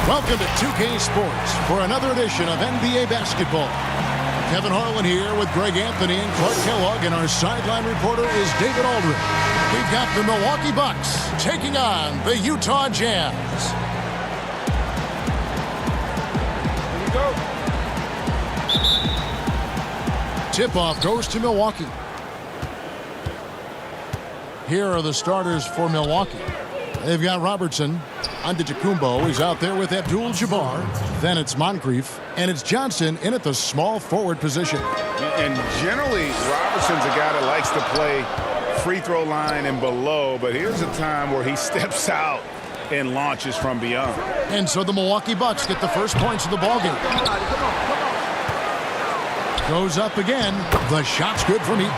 Welcome to 2K Sports for another edition of NBA basketball. Kevin Harlan here with Greg Anthony and Clark Kellogg, and our sideline reporter is David Aldridge. We've got the Milwaukee Bucks taking on the Utah Jazz. Here we go. Tip-off goes to Milwaukee. Here are the starters for Milwaukee. They've got Robertson. Antetokounmpo is out there with Abdul-Jabbar. Then it's Moncrief. And it's Johnson in at the small forward position. And generally, Robertson's a guy that likes to play free throw line and below. But here's a time where he steps out and launches from beyond. And so the Milwaukee Bucks get the first points of the ballgame. Goes up again. The shot's good from Eaton.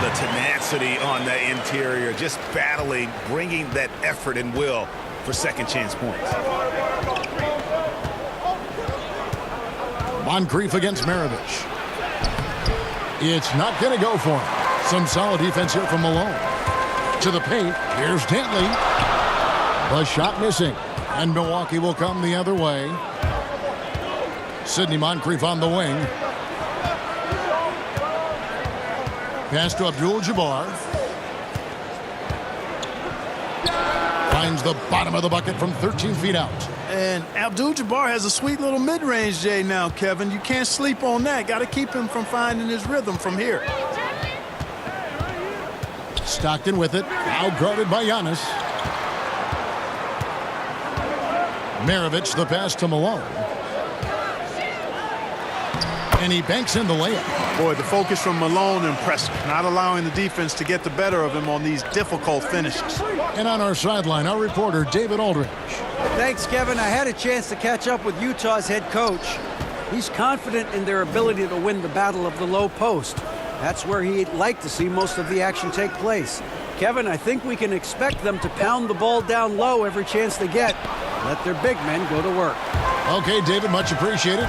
The tenacity on the interior, just battling, bringing that effort and will for second chance points. Moncrief against Maravich. It's not going to go for him. Some solid defense here from Malone. To the paint. Here's Dantley. The shot missing. And Milwaukee will come the other way. Sidney Moncrief on the wing. Pass to Abdul-Jabbar. Finds the bottom of the bucket from 13 feet out. And Abdul-Jabbar has a sweet little mid-range J now, Kevin. You can't sleep on that. Got to keep him from finding his rhythm from here. Stockton with it. Now guarded by Giannis. Maravich the pass to Malone. And he banks in the layup. Boy, the focus from Malone impressive. Not allowing the defense to get the better of him on these difficult finishes. And on our sideline, our reporter, David Aldridge. Thanks, Kevin. I had a chance to catch up with Utah's head coach. He's confident in their ability to win the battle of the low post. That's where he'd like to see most of the action take place. Kevin, I think we can expect them to pound the ball down low every chance they get. Let their big men go to work. Okay, David, much appreciated.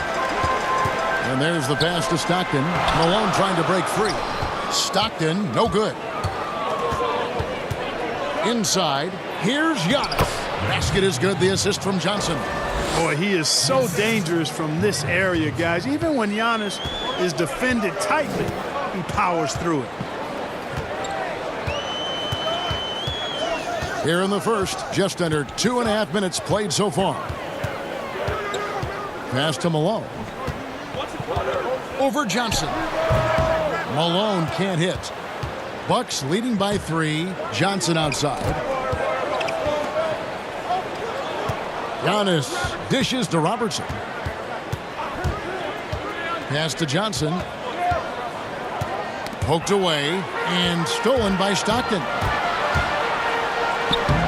And there's the pass to Stockton. Malone trying to break free. Stockton, no good. Inside, here's Giannis. Basket is good, the assist from Johnson. Boy, he is so dangerous from this area, guys. Even when Giannis is defended tightly, he powers through it. Here in the first, just under 2.5 minutes played so far. Pass to Malone. Over Johnson. Malone can't hit. Bucks leading by 3. Johnson outside. Giannis dishes to Robertson. Pass to Johnson. Poked away and stolen by Stockton.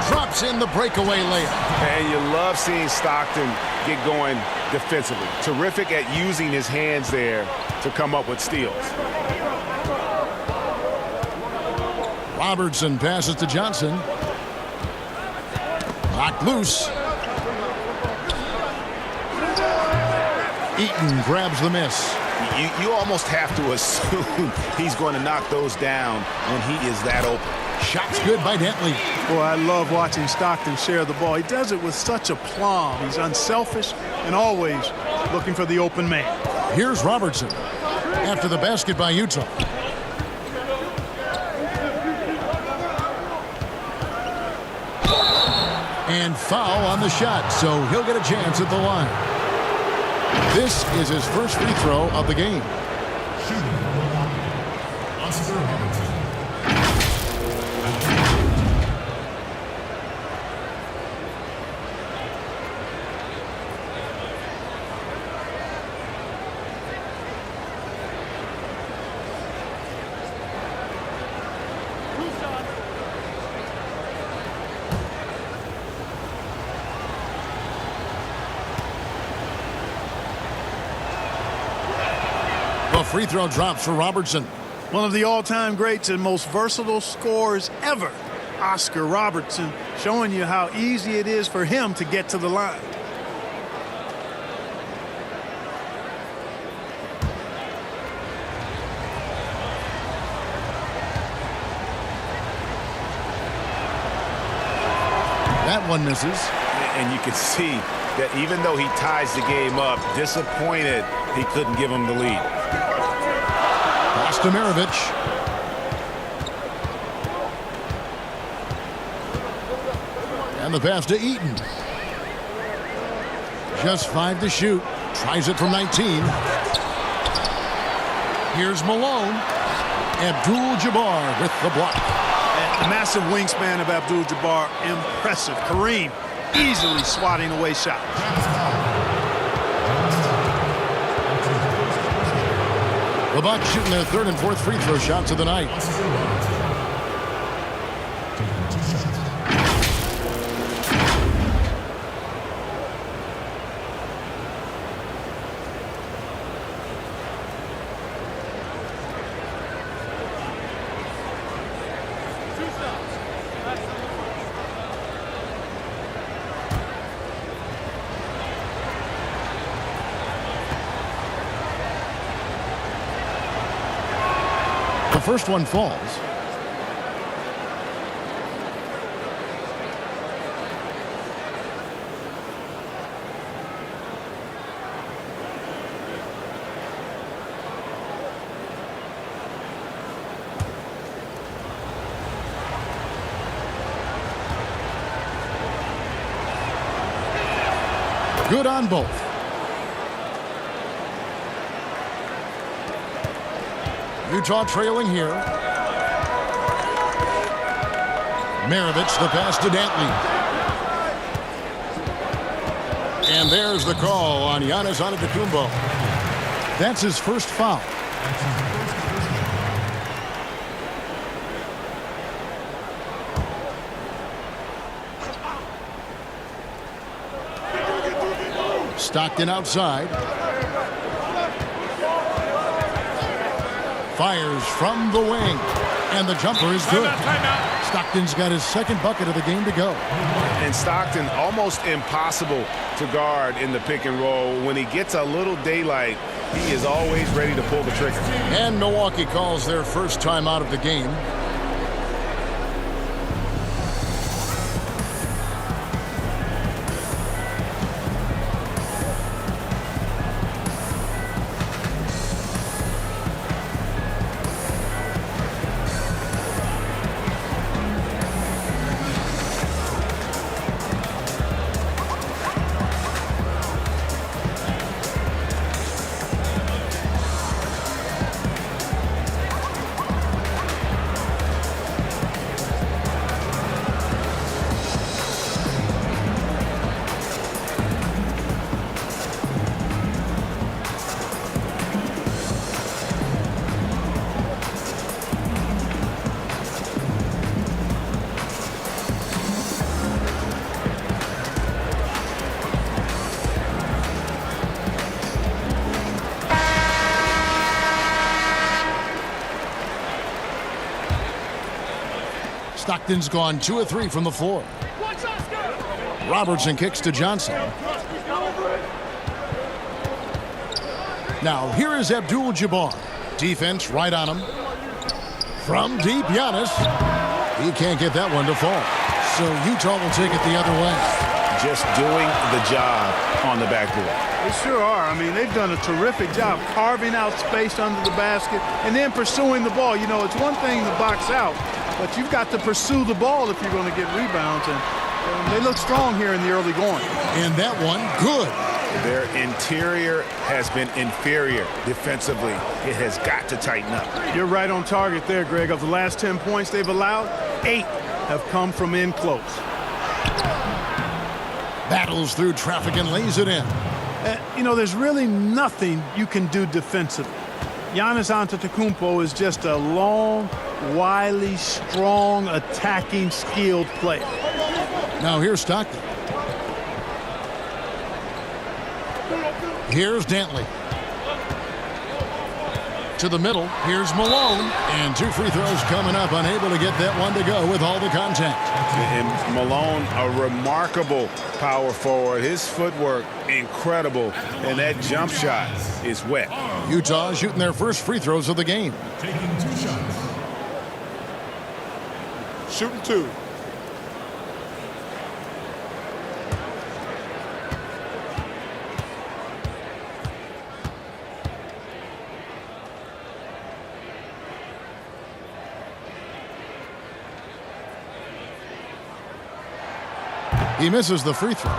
Drops in the breakaway layup. And you love seeing Stockton get going defensively. Terrific at using his hands there to come up with steals. Robertson passes to Johnson. Knocked loose. Eaton grabs the miss. You almost have to assume he's going to knock those down when he is that open. Shot's good by Dantley. Boy, I love watching Stockton share the ball. He does it with such aplomb. He's unselfish and always looking for the open man. Here's Robertson after the basket by Utah. And foul on the shot, so he'll get a chance at the line. This is his first free throw of the game. Free throw drops for Robertson. One of the all-time greats and most versatile scorers ever, Oscar Robertson, showing you how easy it is for him to get to the line. That one misses. And you can see that even though he ties the game up, disappointed he couldn't give him the lead. Pass to Maravich. And the pass to Eaton. Just 5 to shoot. Tries it from 19. Here's Malone. Abdul-Jabbar with the block. The massive wingspan of Abdul-Jabbar, impressive. Kareem easily swatting away shots. The Bucks shooting their 3rd and 4th free throw shots of the night. The first one falls. Good on both. Utah trailing here. Maravich, the pass to Dantley. And there's the call on Giannis Antetokounmpo. That's his first foul. Stockton outside. Fires from the wing. And the jumper is good. Stockton's got his 2nd bucket of the game to go. And Stockton almost impossible to guard in the pick and roll. When he gets a little daylight, he is always ready to pull the trigger. And Milwaukee calls their first time out of the game. Stockton's gone 2 of 3 from the floor. Robertson kicks to Johnson. Now here is Abdul-Jabbar. Defense right on him. From deep, Giannis. He can't get that one to fall. So Utah will take it the other way. Just doing the job on the backboard. They sure are. I mean, they've done a terrific job carving out space under the basket and then pursuing the ball. You know, it's one thing to box out, but you've got to pursue the ball if you're going to get rebounds. And they look strong here in the early going. And that one, good. Their interior has been inferior defensively. It has got to tighten up. You're right on target there, Greg. Of the last 10 points they've allowed, 8 have come from in close. Battles through traffic and lays it in. You know, there's really nothing you can do defensively. Giannis Antetokounmpo is just a long, wily, strong, attacking, skilled player. Now here's Stockton. Here's Dantley. To the middle. Here's Malone. And 2 free throws coming up. Unable to get that one to go with all the contact. And Malone, a remarkable power forward. His footwork, incredible. And that jump shot is wet. Utah shooting their first free throws of the game. Taking 2 shots. Shooting 2. He misses the free throw.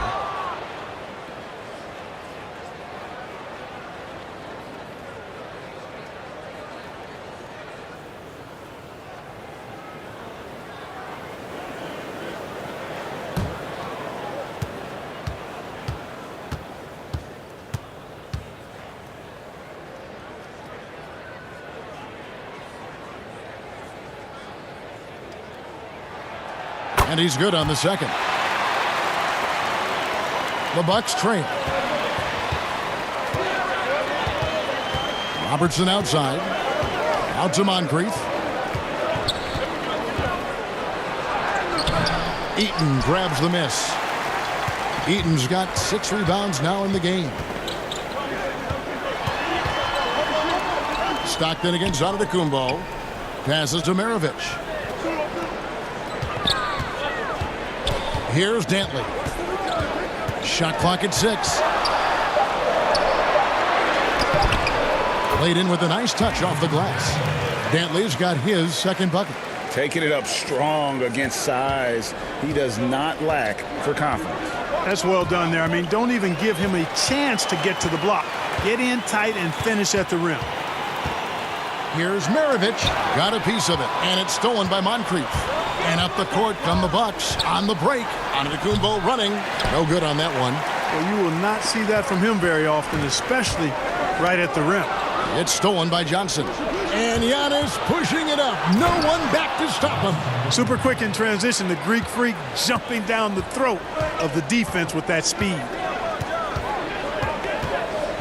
And he's good on the second. The Bucks trail. Robertson outside. Out to Moncrief. Eaton grabs the miss. Eaton's got 6 rebounds now in the game. Stockton against Antetokounmpo. Passes to Maravich. Here's Dantley. Shot clock at 6. Laid in with a nice touch off the glass. Dantley's got his second bucket. Taking it up strong against size. He does not lack for confidence. That's well done there. I mean, don't even give him a chance to get to the block. Get in tight and finish at the rim. Here's Maravich. Got a piece of it, and it's stolen by Moncrief. And up the court come the Bucks on the break. Antetokounmpo running. No good on that one. Well, you will not see that from him very often, especially right at the rim. It's stolen by Johnson. And Giannis pushing it up. No one back to stop him. Super quick in transition. The Greek freak jumping down the throat of the defense with that speed.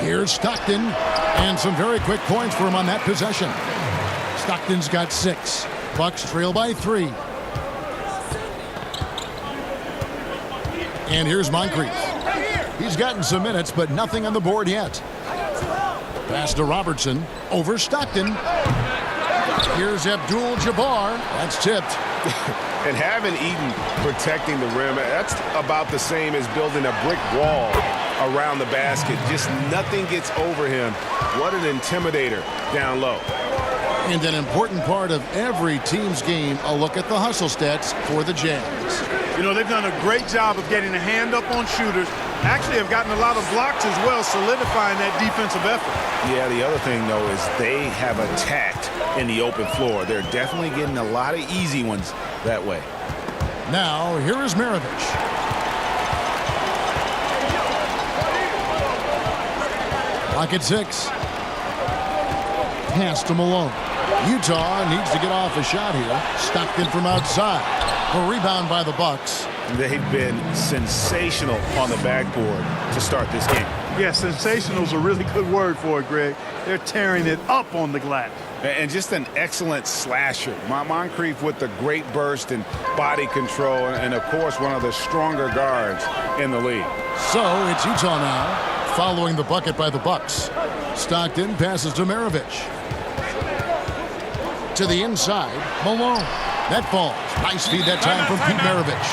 Here's Stockton. And some very quick points for him on that possession. Stockton's got 6. Bucks trail by 3. And here's Moncrief. He's gotten some minutes, but nothing on the board yet. Pass to Robertson. Over Stockton. Here's Abdul-Jabbar. That's tipped. And having Eaton protecting the rim, that's about the same as building a brick wall around the basket. Just nothing gets over him. What an intimidator down low. And an important part of every team's game, a look at the hustle stats for the Jazz. You know, they've done a great job of getting a hand up on shooters. Actually have gotten a lot of blocks as well, solidifying that defensive effort. Yeah, the other thing, though, is they have attacked in the open floor. They're definitely getting a lot of easy ones that way. Now, here is Maravich. Clock at 6. Pass to Malone. Utah needs to get off a shot here. Stockton from outside. A rebound by the Bucks. They've been sensational on the backboard to start this game. Yeah, sensational is a really good word for it, Greg. They're tearing it up on the glass. And just an excellent slasher. Moncrief with the great burst and body control, and of course one of the stronger guards in the league. So it's Utah now, following the bucket by the Bucks. Stockton passes to Maravich. To the inside, Malone. That falls. Nice feed that time from Pete Maravich.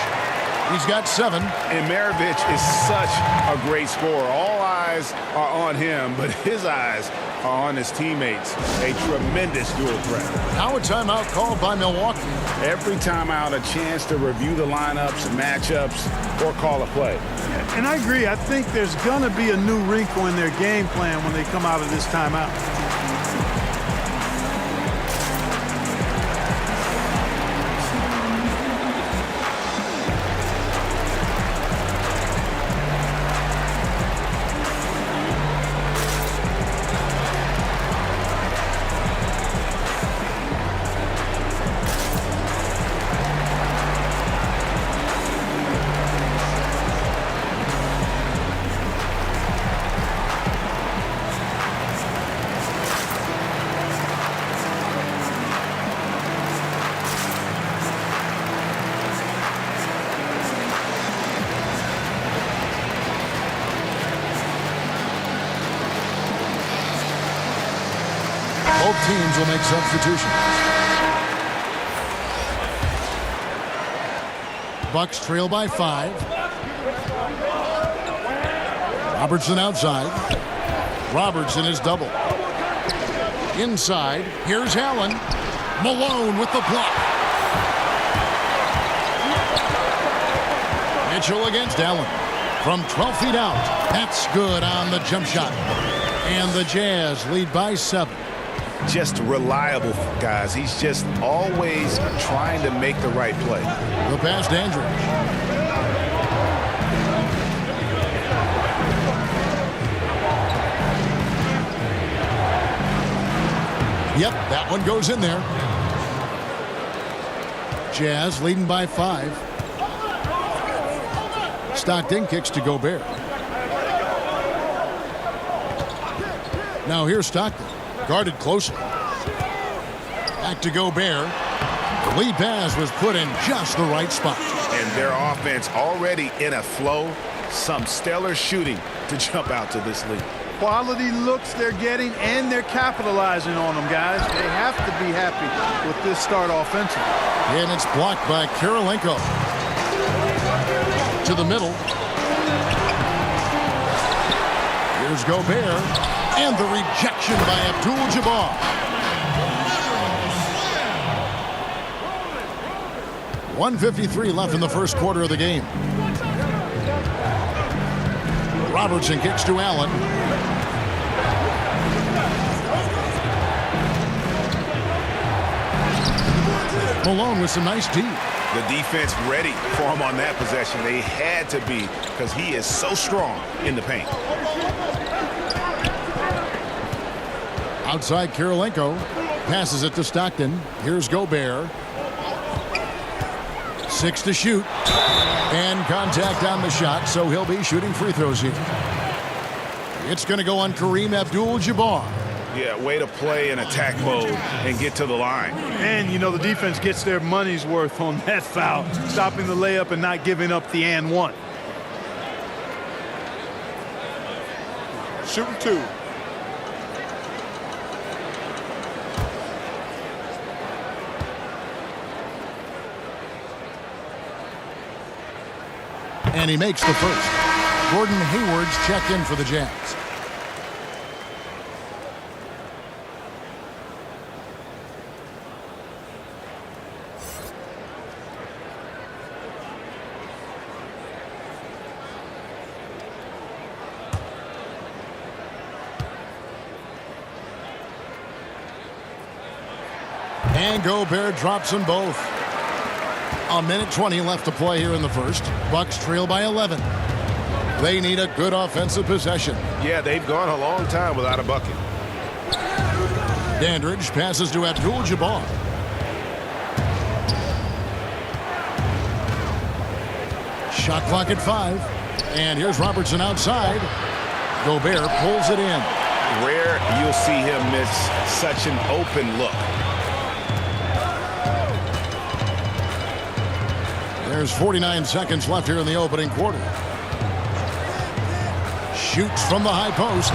He's got 7. And Maravich is such a great scorer. All eyes are on him, but his eyes are on his teammates. A tremendous dual threat. Now a timeout called by Milwaukee. Every timeout, a chance to review the lineups, matchups, or call a play. And I agree. I think there's going to be a new wrinkle in their game plan when they come out of this timeout. Both teams will make substitutions. Bucks trail by 5. Robertson outside. Robertson is double. Inside, here's Allen. Malone with the block. Mitchell against Allen. From 12 feet out. That's good on the jump shot. And the Jazz lead by 7. Just reliable, guys. He's just always trying to make the right play. The pass to Andrews. Yep, that one goes in there. Jazz leading by 5. Stockton kicks to Gobert. Now here's Stockton. Guarded closely. Back to Gobert. The lead pass was put in just the right spot. And their offense already in a flow. Some stellar shooting to jump out to this lead. Quality looks they're getting, and they're capitalizing on them, guys. They have to be happy with this start offensively. And it's blocked by Kirilenko. To the middle. Here's Gobert. And the rejection by Abdul-Jabbar. .153 left in the first quarter of the game. Robertson kicks to Allen. Malone with some nice D. The defense ready for him on that possession. They had to be, because he is so strong in the paint. Outside, Kirilenko passes it to Stockton. Here's Gobert. 6 to shoot. And contact on the shot, so he'll be shooting free throws here. It's going to go on Kareem Abdul-Jabbar. Yeah, way to play in attack mode and get to the line. And, you know, the defense gets their money's worth on that foul, stopping the layup and not giving up the and one. Shooting 2. And he makes the first. Gordon Hayward's checked in for the Jazz. And Gobert drops them both. 1:20 left to play here in the first. Bucks trail by 11. They need a good offensive possession. Yeah, they've gone a long time without a bucket. Dandridge passes to Abdul-Jabbar. Shot clock at 5. And here's Robertson outside. Gobert pulls it in. Rare you'll see him miss such an open look. There's 49 seconds left here in the opening quarter. Shoots from the high post.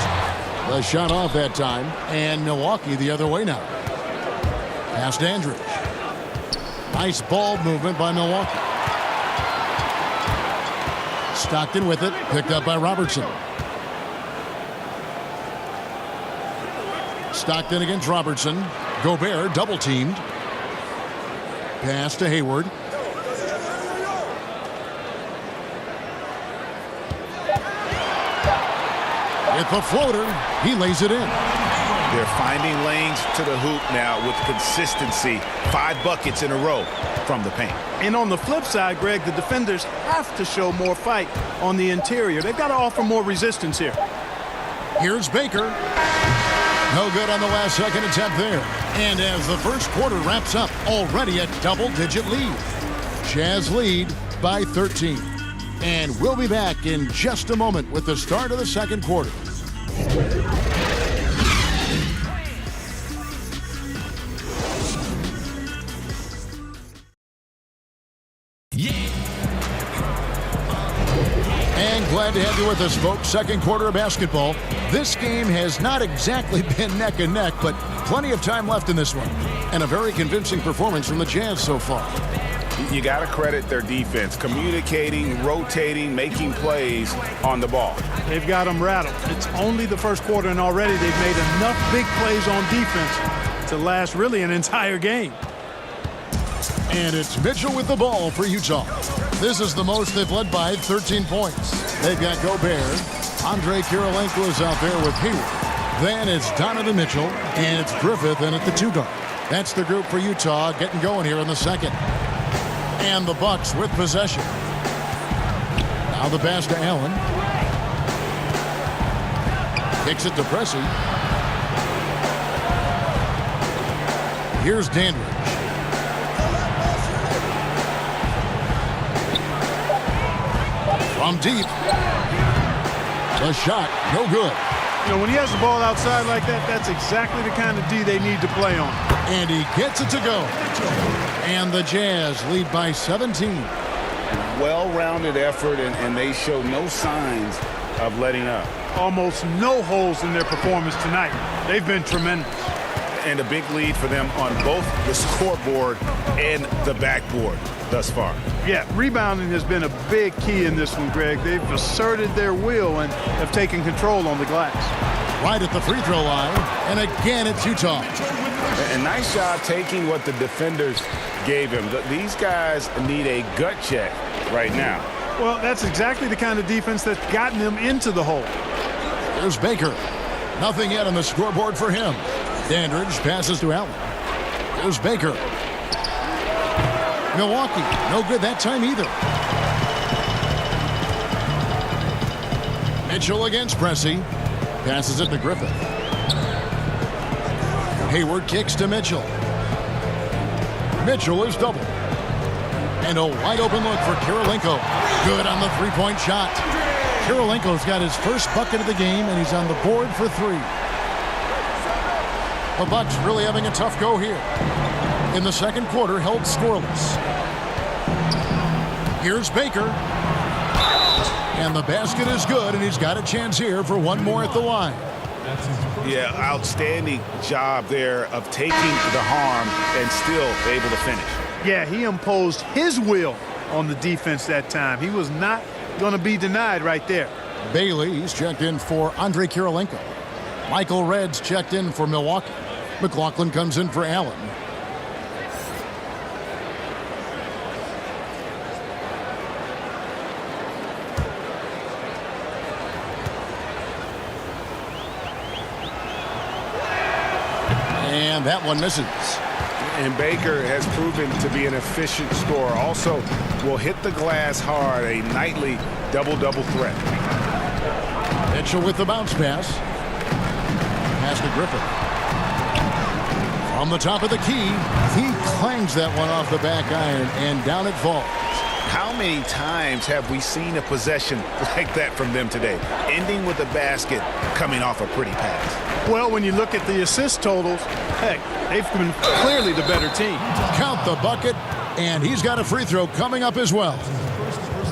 The shot off that time. And Milwaukee the other way now. Past Andrews. Nice ball movement by Milwaukee. Stockton with it. Picked up by Robertson. Stockton against Robertson. Gobert double teamed. Pass to Hayward. With the floater, he lays it in. They're finding lanes to the hoop now with consistency. 5 buckets in a row from the paint. And on the flip side, Greg, the defenders have to show more fight on the interior. They've got to offer more resistance here. Here's Baker. No good on the last second attempt there. And as the first quarter wraps up, already a double-digit lead. Jazz lead by 13. And we'll be back in just a moment with the start of the second quarter. And glad to have you with us, folks. Second quarter of basketball. This game has not exactly been neck and neck, but plenty of time left in this one. And a very convincing performance from the Jazz so far. You got to credit their defense, communicating, rotating, making plays on the ball. They've got them rattled. It's only the first quarter, and already they've made enough big plays on defense to last really an entire game. And it's Mitchell with the ball for Utah. This is the most they've led by 13 points. They've got Gobert. Andre Kirilenko is out there with Hayward. Then it's Donovan Mitchell, and it's Griffith in at the 2 guard. That's the group for Utah getting going here in the second. And the Bucks with possession. Now the pass to Allen. Kicks it to Pressey. Here's Dandridge. From deep. The shot, no good. You know, when he has the ball outside like that, that's exactly the kind of D they need to play on. And he gets it to go. And the Jazz lead by 17. Well-rounded effort, and they show no signs of letting up. Almost no holes in their performance tonight. They've been tremendous. And a big lead for them on both the scoreboard and the backboard thus far. Yeah, rebounding has been a big key in this one, Greg. They've asserted their will and have taken control on the glass. Right at the free throw line, and again it's Utah. A nice job taking what the defenders gave him. These guys need a gut check right now. Well, that's exactly the kind of defense that's gotten them into the hole. There's Baker. Nothing yet on the scoreboard for him. Dandridge passes to Allen. There's Baker. Milwaukee, no good that time either. Mitchell against Pressey. Passes it to Griffith. Hayward kicks to Mitchell. Mitchell is doubled. And a wide open look for Kirilenko. Good on the three-point shot. Kirilenko's got his first bucket of the game, and he's on the board for 3. The Bucks really having a tough go here. In the second quarter, held scoreless. Here's Baker. And the basket is good, and he's got a chance here for one more at the line. Yeah, outstanding job there of taking the harm and still able to finish. Yeah, he imposed his will on the defense that time. He was not going to be denied right there. Bailey, he's checked in for Andre Kirilenko. Michael Redd's checked in for Milwaukee. McLaughlin comes in for Allen. And that one misses. And Baker has proven to be an efficient scorer. Also will hit the glass hard, a nightly double-double threat. Mitchell with the bounce pass. Pass to Griffith. From the top of the key, he clangs that one off the back iron, and down it falls. How many times have we seen a possession like that from them today, ending with a basket coming off a pretty pass? Well, when you look at the assist totals, heck, they've been clearly the better team. Count the bucket, and he's got a free throw coming up as well.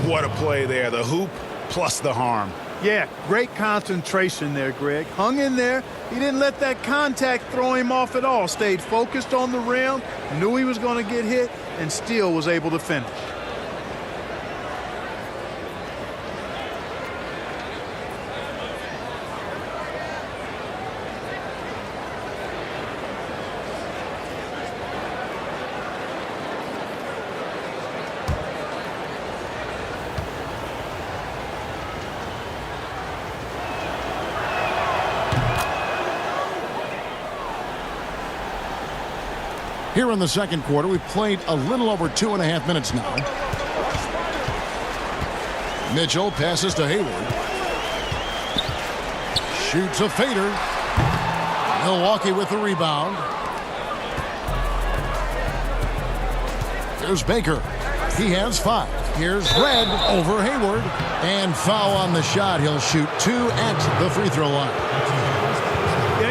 What a play there, the hoop plus the harm. Yeah, great concentration there, Greg. Hung in there. He didn't let that contact throw him off at all. Stayed focused on the rim, knew he was going to get hit, and still was able to finish. Here in the second quarter, we've played a little over 2.5 minutes now. Mitchell passes to Hayward. Shoots a fader. Milwaukee with the rebound. There's Baker. He has 5. Here's Red over Hayward. And foul on the shot. He'll shoot 2 at the free throw line.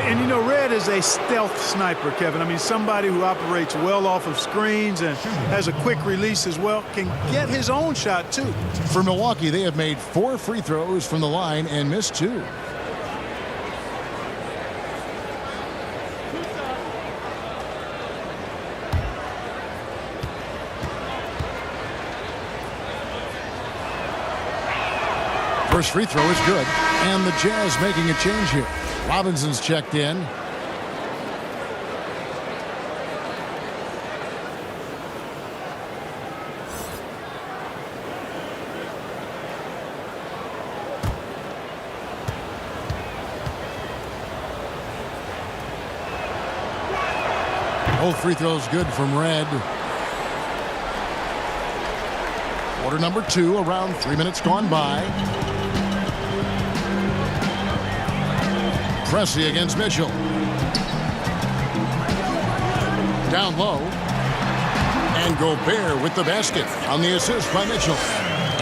And you know, Red is a stealth sniper, Kevin. I mean, somebody who operates well off of screens and has a quick release as well, can get his own shot too. For Milwaukee, they have made 4 free throws from the line and missed 2. First free throw is good, and the Jazz making a change here. Robinson's checked in. Both free throws good from Red. Quarter number 2, around 3 minutes gone by. Pressey against Mitchell. Down low. And Gobert with the basket on the assist by Mitchell.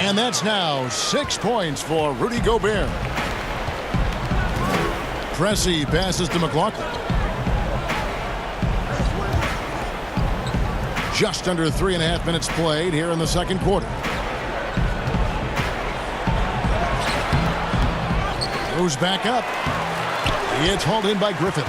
And that's now 6 points for Rudy Gobert. Pressey passes to McLaughlin. Just under 3.5 minutes played here in the second quarter. Goes back up. It's hauled in by Griffith.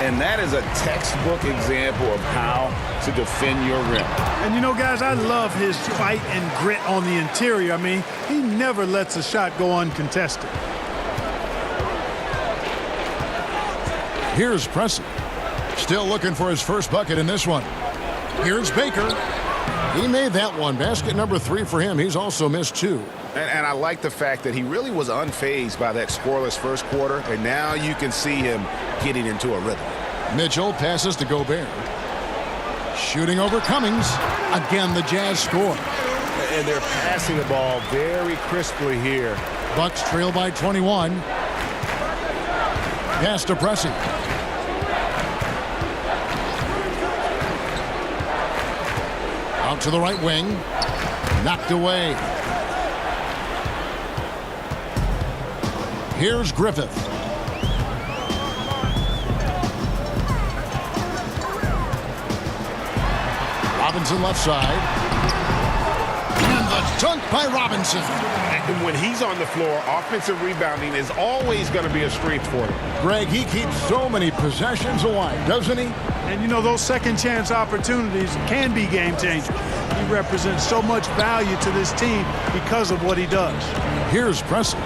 And that is a textbook example of how to defend your rim. And you know, guys, I love his fight and grit on the interior. I mean, he never lets a shot go uncontested. Here's Pressey. Still looking for his first bucket in this one. Here's Baker. He made that one. Basket number 3 for him. He's also missed 2. And I like the fact that he really was unfazed by that scoreless first quarter, and now you can see him getting into a rhythm. Mitchell passes to Gobert. Shooting over Cummings. Again, the Jazz score. And they're passing the ball very crisply here. Bucks trail by 21. Pass to Pressey. Out to the right wing. Knocked away. Here's Griffith. Robinson left side. And the dunk by Robinson. And when he's on the floor, offensive rebounding is always going to be a strength for him. Greg, he keeps so many possessions alive, doesn't he? And you know, those second chance opportunities can be game changers. He represents so much value to this team because of what he does. Here's Pressey.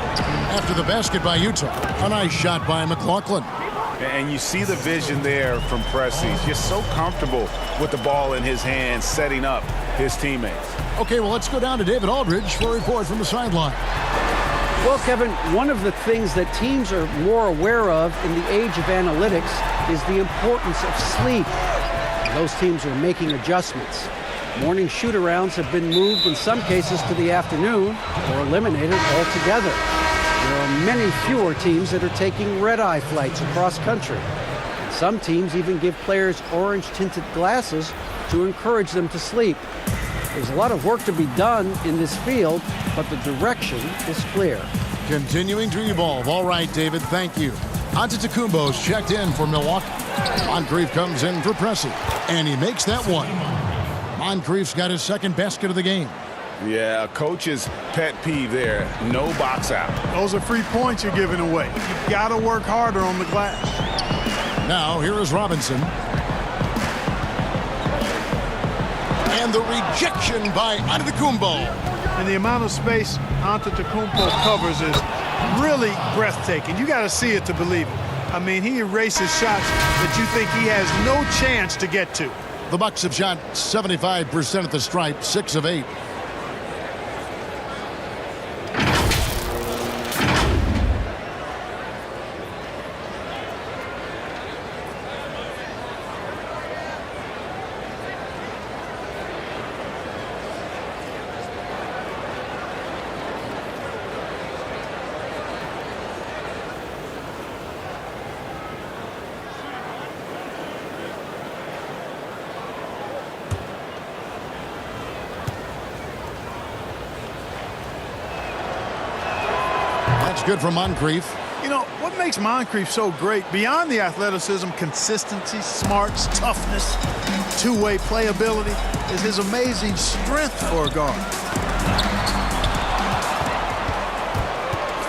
After the basket by Utah. A nice shot by McLaughlin. And you see the vision there from Pressey. He's just so comfortable with the ball in his hands, setting up his teammates. Okay, well, let's go down to David Aldridge for a report from the sideline. Well, Kevin, one of the things that teams are more aware of in the age of analytics is the importance of sleep. Those teams are making adjustments. Morning shoot-arounds have been moved in some cases to the afternoon or eliminated altogether. There are many fewer teams that are taking red-eye flights across country. Some teams even give players orange-tinted glasses to encourage them to sleep. There's a lot of work to be done in this field, but the direction is clear. Continuing to evolve. All right, David, thank you. Antetokounmpo's checked in for Milwaukee. Moncrief comes in for Pressey, and he makes that one. Moncrief's got his second basket of the game. Yeah, a coach's pet peeve there. No box out. Those are free points you're giving away. You've got to work harder on the glass. Now, here is Robinson. And the rejection by Antetokounmpo. And the amount of space Antetokounmpo covers is really breathtaking. You got to see it to believe it. I mean, he erases shots that you think he has no chance to get to. The Bucks have shot 75% at the stripe, 6 of 8. That's good from Moncrief. You know, what makes Moncrief so great, beyond the athleticism, consistency, smarts, toughness, two-way playability, is his amazing strength for a guard.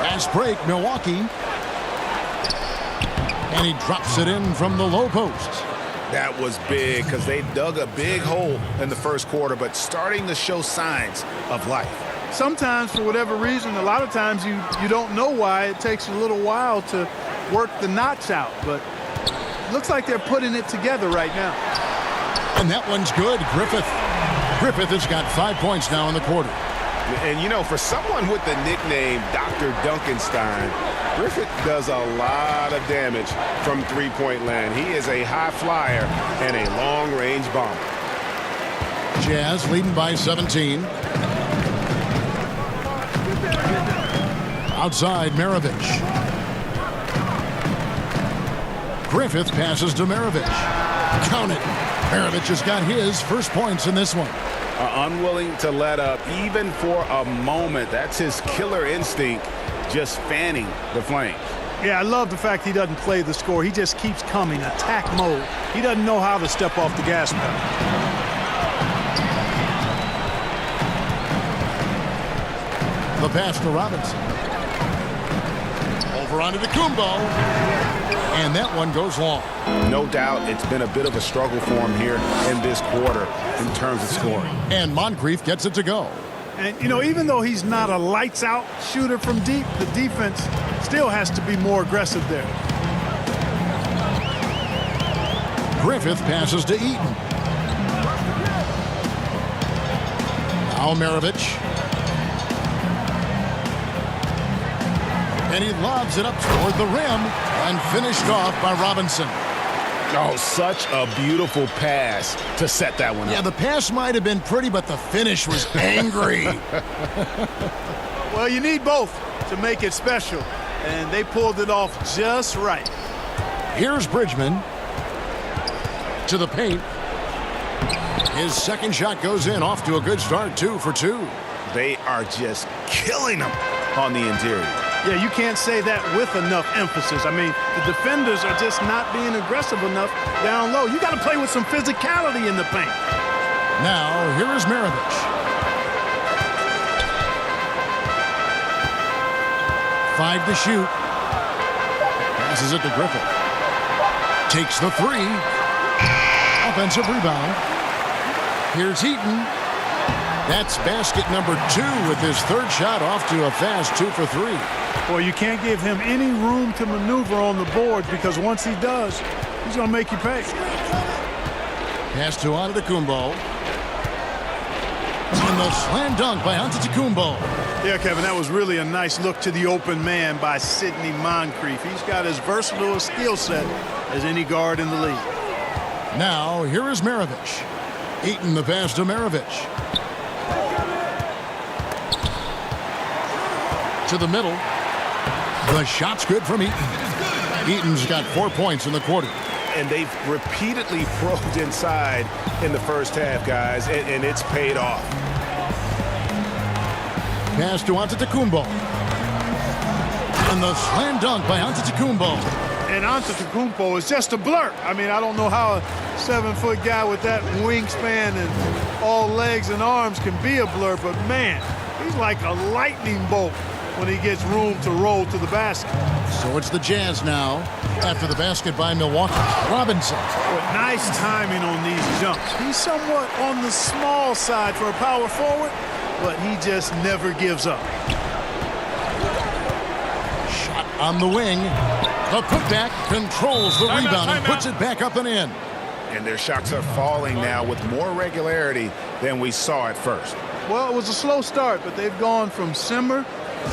Fast break, Milwaukee. And he drops it in from the low post. That was big because they dug a big hole in the first quarter, but starting to show signs of life. Sometimes, for whatever reason, a lot of times you don't know why. It takes a little while to work the knots out, but it looks like they're putting it together right now. And that one's good. Griffith has got 5 points now in the quarter. And, you know, for someone with the nickname Dr. Duncanstein, Griffith does a lot of damage from three-point land. He is a high flyer and a long-range bomber. Jazz leading by 17. Outside, Maravich. Griffith passes to Maravich. Count it. Maravich has got his first points in this one. Unwilling to let up even for a moment. That's his killer instinct, just fanning the flames. Yeah, I love the fact he doesn't play the score. He just keeps coming, attack mode. He doesn't know how to step off the gas pedal. The pass to Robinson. Over onto the Kumbo. And that one goes long. No doubt it's been a bit of a struggle for him here in this quarter in terms of scoring. And Moncrief gets it to go. And, you know, even though he's not a lights-out shooter from deep, the defense still has to be more aggressive there. Griffith passes to Eaton. Now Maravich. And he lobs it up toward the rim and finished off by Robinson. Oh, such a beautiful pass to set that one up. Yeah, the pass might have been pretty, but the finish was angry. Well, you need both to make it special, and they pulled it off just right. Here's Bridgman to the paint. His second shot goes in, off to a good start, 2 for 2. They are just killing him on the interior. Yeah, you can't say that with enough emphasis. I mean, the defenders are just not being aggressive enough down low. You got to play with some physicality in the paint. Now, here is Maravich. 5 to shoot. Passes it to Griffith. Takes the 3. Offensive rebound. Here's Heaton. That's basket number 2 with his third shot, off to a fast 2 for 3. Boy, you can't give him any room to maneuver on the board, because once he does, he's going to make you pay. Pass to Antetokounmpo. And the slam dunk by Antetokounmpo. Yeah, Kevin, that was really a nice look to the open man by Sidney Moncrief. He's got as versatile a skill set as any guard in the league. Now, here is Maravich. Eaton the pass to Maravich. To the middle. The shot's good from Eaton. Eaton's got 4 points in the quarter. And they've repeatedly probed inside in the first half, guys, and it's paid off. Pass to Antetokounmpo. And the slam dunk by Antetokounmpo. And Antetokounmpo is just a blur. I mean, I don't know how a 7-foot guy with that wingspan and all legs and arms can be a blur, but man, he's like a lightning bolt when he gets room to roll to the basket. So it's the Jazz now, after the basket by Milwaukee. Robinson. With nice timing on these jumps. He's somewhat on the small side for a power forward, but he just never gives up. Shot on the wing. The putback controls the rebound and puts it back up and in. And their shots are falling now with more regularity than we saw at first. Well, it was a slow start, but they've gone from simmer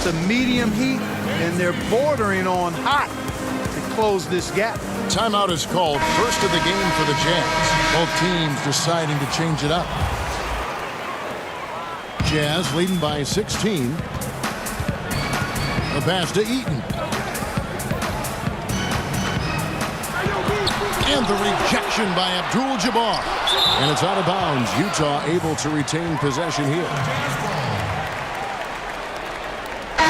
to medium heat, and they're bordering on hot to close this gap. Timeout is called, first of the game for the Jazz. Both teams deciding to change it up. Jazz leading by 16. The pass to Eaton. And the rejection by Abdul-Jabbar. And it's out of bounds. Utah able to retain possession here.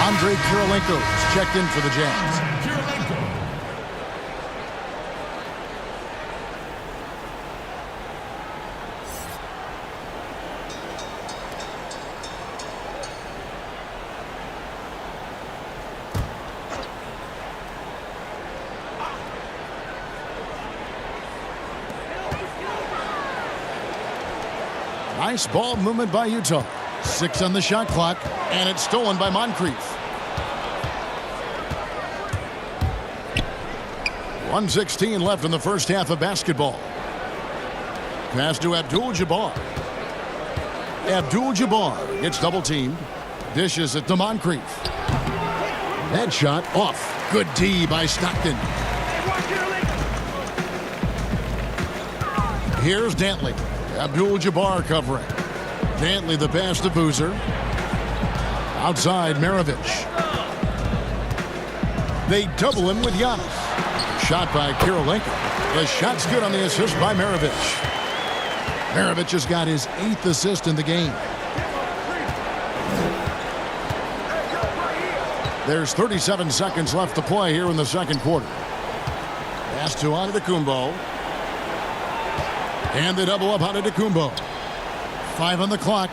Andre Kirilenko is checked in for the Jazz. Nice ball movement by Utah. 6 on the shot clock, and it's stolen by Moncrief. 1:16 left in the first half of basketball. Pass to Abdul-Jabbar. Abdul-Jabbar gets double teamed. Dishes it to Moncrief. That shot off. Good D by Stockton. Here's Dantley. Abdul-Jabbar covering. Dantley the pass to Boozer. Outside Maravich. They double him with Giannis. Shot by Kirilenko. The shot's good on the assist by Maravich. Maravich has got his 8th assist in the game. There's 37 seconds left to play here in the second quarter. Pass to Antetokounmpo. And they double up Antetokounmpo. 5 on the clock.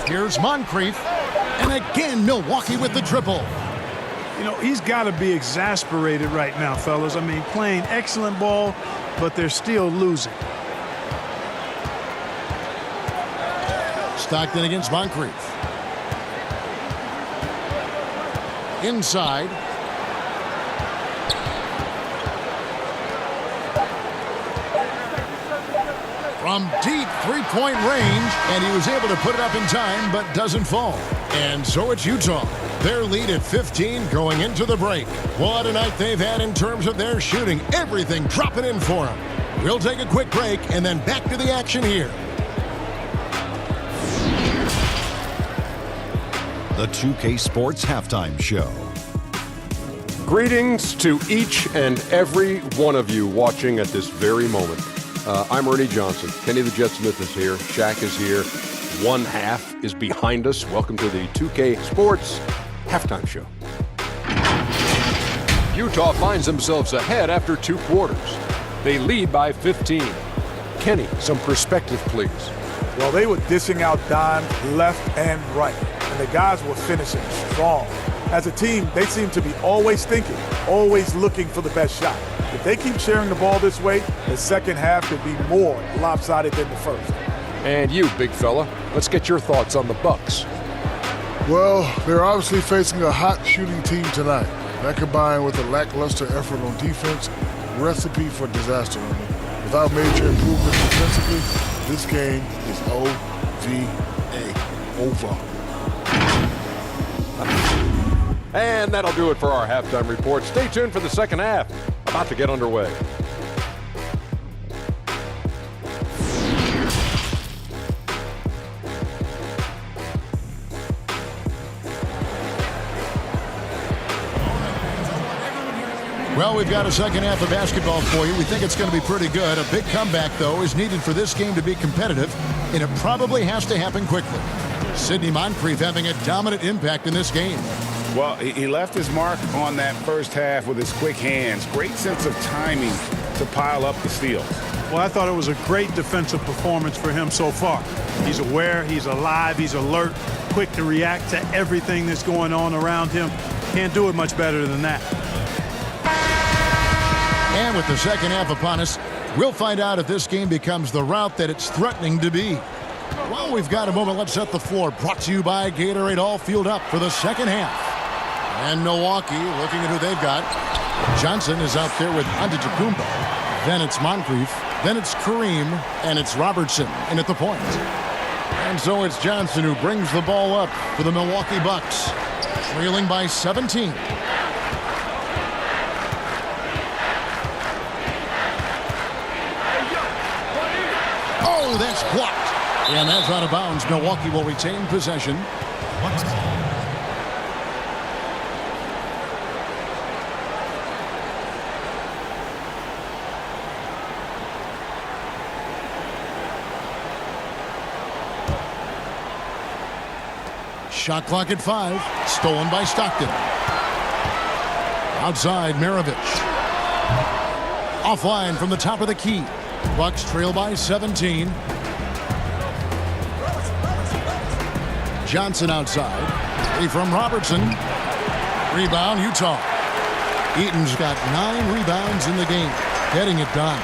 Here's Moncrief. And again, Milwaukee with the triple. You know, he's got to be exasperated right now, fellas. I mean, playing excellent ball, but they're still losing. Stockton against Moncrief. Inside. From deep three-point range, and he was able to put it up in time, but doesn't fall. And so it's Utah. Their lead at 15 going into the break. What a night they've had in terms of their shooting. Everything dropping in for them. We'll take a quick break and then back to the action here. The 2K Sports Halftime Show. Greetings to each and every one of you watching at this very moment. I'm Ernie Johnson. Kenny the Jet Smith is here. Shaq is here. One half is behind us. Welcome to the 2K Sports Halftime Show. Utah finds themselves ahead after 2 quarters. They lead by 15. Kenny, some perspective, please. Well, they were dishing out dimes left and right, and the guys were finishing strong. As a team, they seem to be always thinking, always looking for the best shot. If they keep sharing the ball this way, the second half could be more lopsided than the first. And you, big fella, let's get your thoughts on the Bucks. Well, they're obviously facing a hot shooting team tonight. That combined with a lackluster effort on defense, recipe for disaster. Without major improvements defensively, this game is OVA, over. And that'll do it for our halftime report. Stay tuned for the second half. About to get underway. Well, we've got a second half of basketball for you. We think it's going to be pretty good. A big comeback, though, is needed for this game to be competitive, and it probably has to happen quickly. Sidney Moncrief having a dominant impact in this game. Well, he left his mark on that first half with his quick hands. Great sense of timing to pile up the steals. Well, I thought it was a great defensive performance for him so far. He's aware, he's alive, he's alert, quick to react to everything that's going on around him. Can't do it much better than that. And with the second half upon us, we'll find out if this game becomes the route that it's threatening to be. Well, we've got a moment. Let's set the floor. Brought to you by Gatorade. All fueled up for the second half. And Milwaukee looking at who they've got. Johnson is out there with Antetokounmpo. Then it's Moncrief. Then it's Kareem. And it's Robertson in at the point. And so it's Johnson who brings the ball up for the Milwaukee Bucks. Trailing by 17. Oh, that's blocked. And that's out of bounds. Milwaukee will retain possession. Shot clock at 5. Stolen by Stockton. Outside, Maravich. Offline from the top of the key. Bucks trail by 17. Johnson outside. Free from Robertson. Rebound, Utah. Eaton's got 9 rebounds in the game. Getting it done.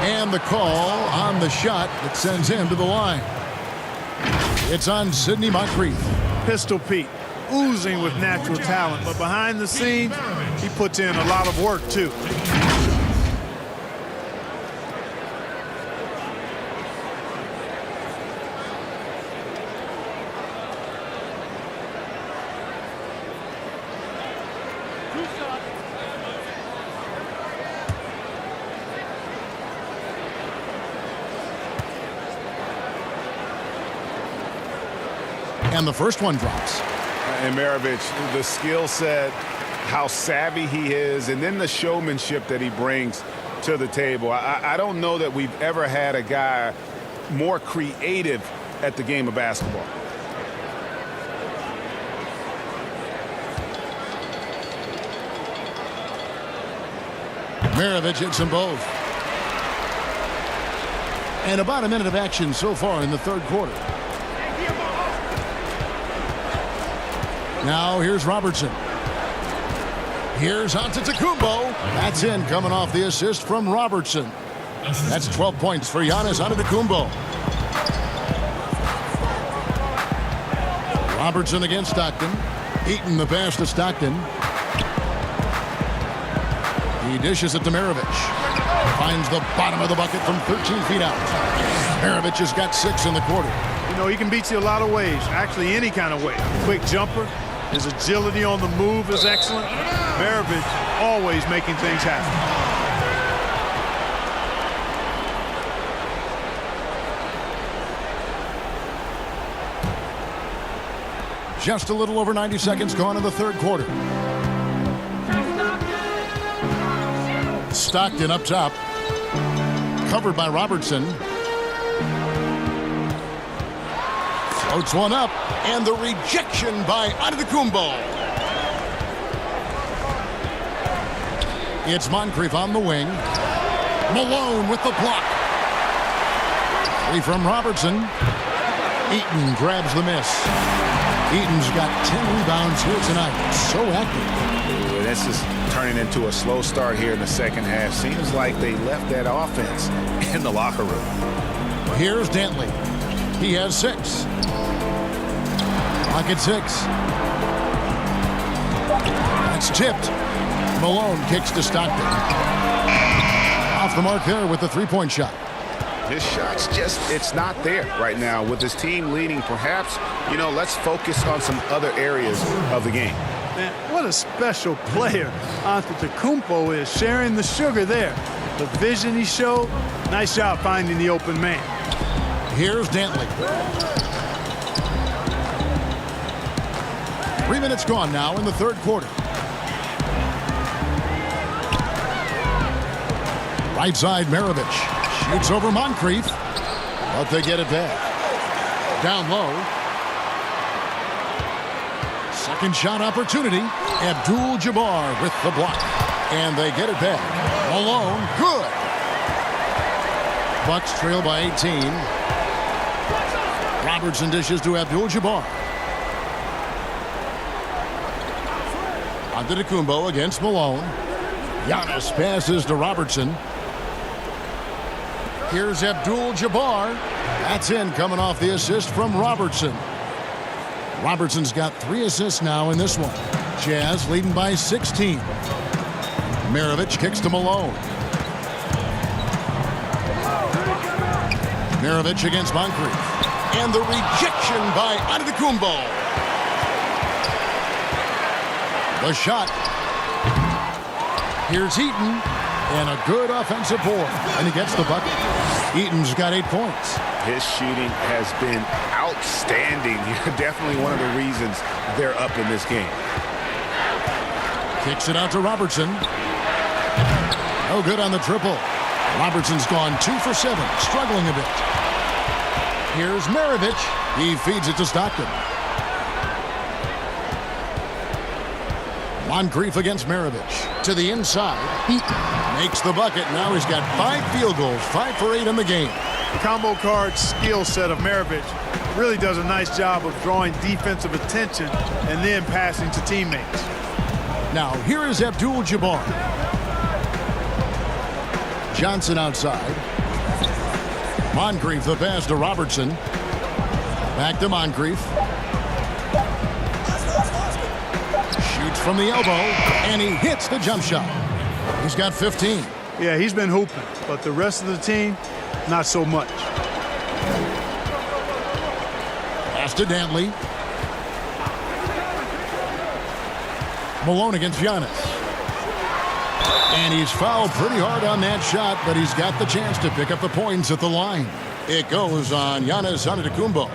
And the call on the shot that sends him to the line. It's on Sidney Moncrief. Pistol Pete, oozing with natural talent, but behind the scenes, he puts in a lot of work, too. And the first one drops. And Maravich, the skill set, how savvy he is, and then the showmanship that he brings to the table. I don't know that we've ever had a guy more creative at the game of basketball. Maravich hits them both. And about a minute of action so far in the third quarter. Now here's Robertson. Here's Antetokounmpo. That's in, coming off the assist from Robertson. That's 12 points for Giannis Antetokounmpo. Robertson against Stockton. Eaton the pass to Stockton. He dishes it to Maravich. Finds the bottom of the bucket from 13 feet out. Maravich has got 6 in the quarter. You know, he can beat you a lot of ways, actually any kind of way. Quick jumper, his agility on the move is excellent. Maravich always making things happen. Just a little over 90 seconds gone in the third quarter. Stockton up top. Covered by Robertson. Floats one up. And the rejection by Antetokounmpo. It's Moncrief on the wing. Malone with the block. Three from Robertson. Eaton grabs the miss. Eaton's got 10 rebounds here tonight. So active. Ooh, this is turning into a slow start here in the second half. Seems like they left that offense in the locker room. Here's Dantley. He has 6. Clock at 6. That's tipped. Malone kicks to Stockton. Off the mark there with the three-point shot. His shot's just, it's not there right now. With his team leading, perhaps, you know, let's focus on some other areas of the game. Man, what a special player Antetokounmpo is, sharing the sugar there. The vision he showed, nice job finding the open man. Here's Dantley. 3 minutes gone now in the third quarter. Right side, Maravich. Shoots over Moncrief, but they get it back. Down low. Second shot opportunity. Abdul-Jabbar with the block. And they get it back. Malone, good. Bucks trail by 18. Robertson dishes to Abdul-Jabbar. Antetokounmpo against Malone. Giannis passes to Robertson. Here's Abdul-Jabbar. That's in, coming off the assist from Robertson. Robertson's got 3 assists now in this one. Jazz leading by 16. Maravich kicks to Malone. Maravich against Moncrief. And the rejection by Antetokounmpo. The shot. Here's Eaton. And a good offensive board. And he gets the bucket. Eaton's got 8 points. His shooting has been outstanding. Definitely one of the reasons they're up in this game. Kicks it out to Robertson. No good on the triple. Robertson's gone 2 for 7, struggling a bit. Here's Maravich. He feeds it to Stockton. Moncrief against Maravich. To the inside. He makes the bucket. Now he's got 5 field goals, 5 for 8 in the game. The combo card skill set of Maravich really does a nice job of drawing defensive attention and then passing to teammates. Now here is Abdul-Jabbar. Johnson outside. Moncrief the pass to Robertson. Back to Moncrief. Shoots from the elbow, and he hits the jump shot. He's got 15. Yeah, he's been hooping, but the rest of the team, not so much. Pass to Dantley. Malone against Giannis. And he's fouled pretty hard on that shot, but he's got the chance to pick up the points at the line. It goes on Giannis Antetokounmpo.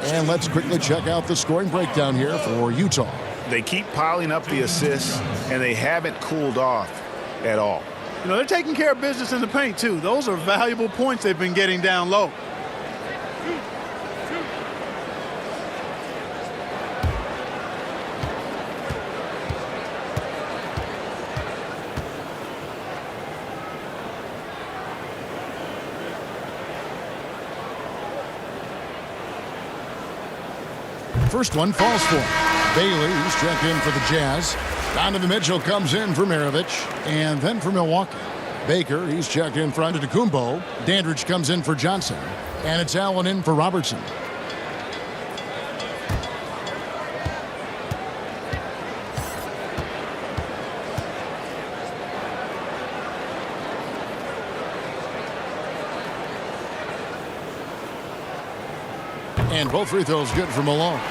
And let's quickly check out the scoring breakdown here for Utah. They keep piling up the assists, and they haven't cooled off at all. You know, they're taking care of business in the paint, too. Those are valuable points they've been getting down low. First one falls for him. Bailey, who's checked in for the Jazz. Donovan Mitchell comes in for Maravich. And then for Milwaukee. Baker, he's checked in for Antetokounmpo. Dandridge comes in for Johnson. And it's Allen in for Robertson. And both free throws good for Malone.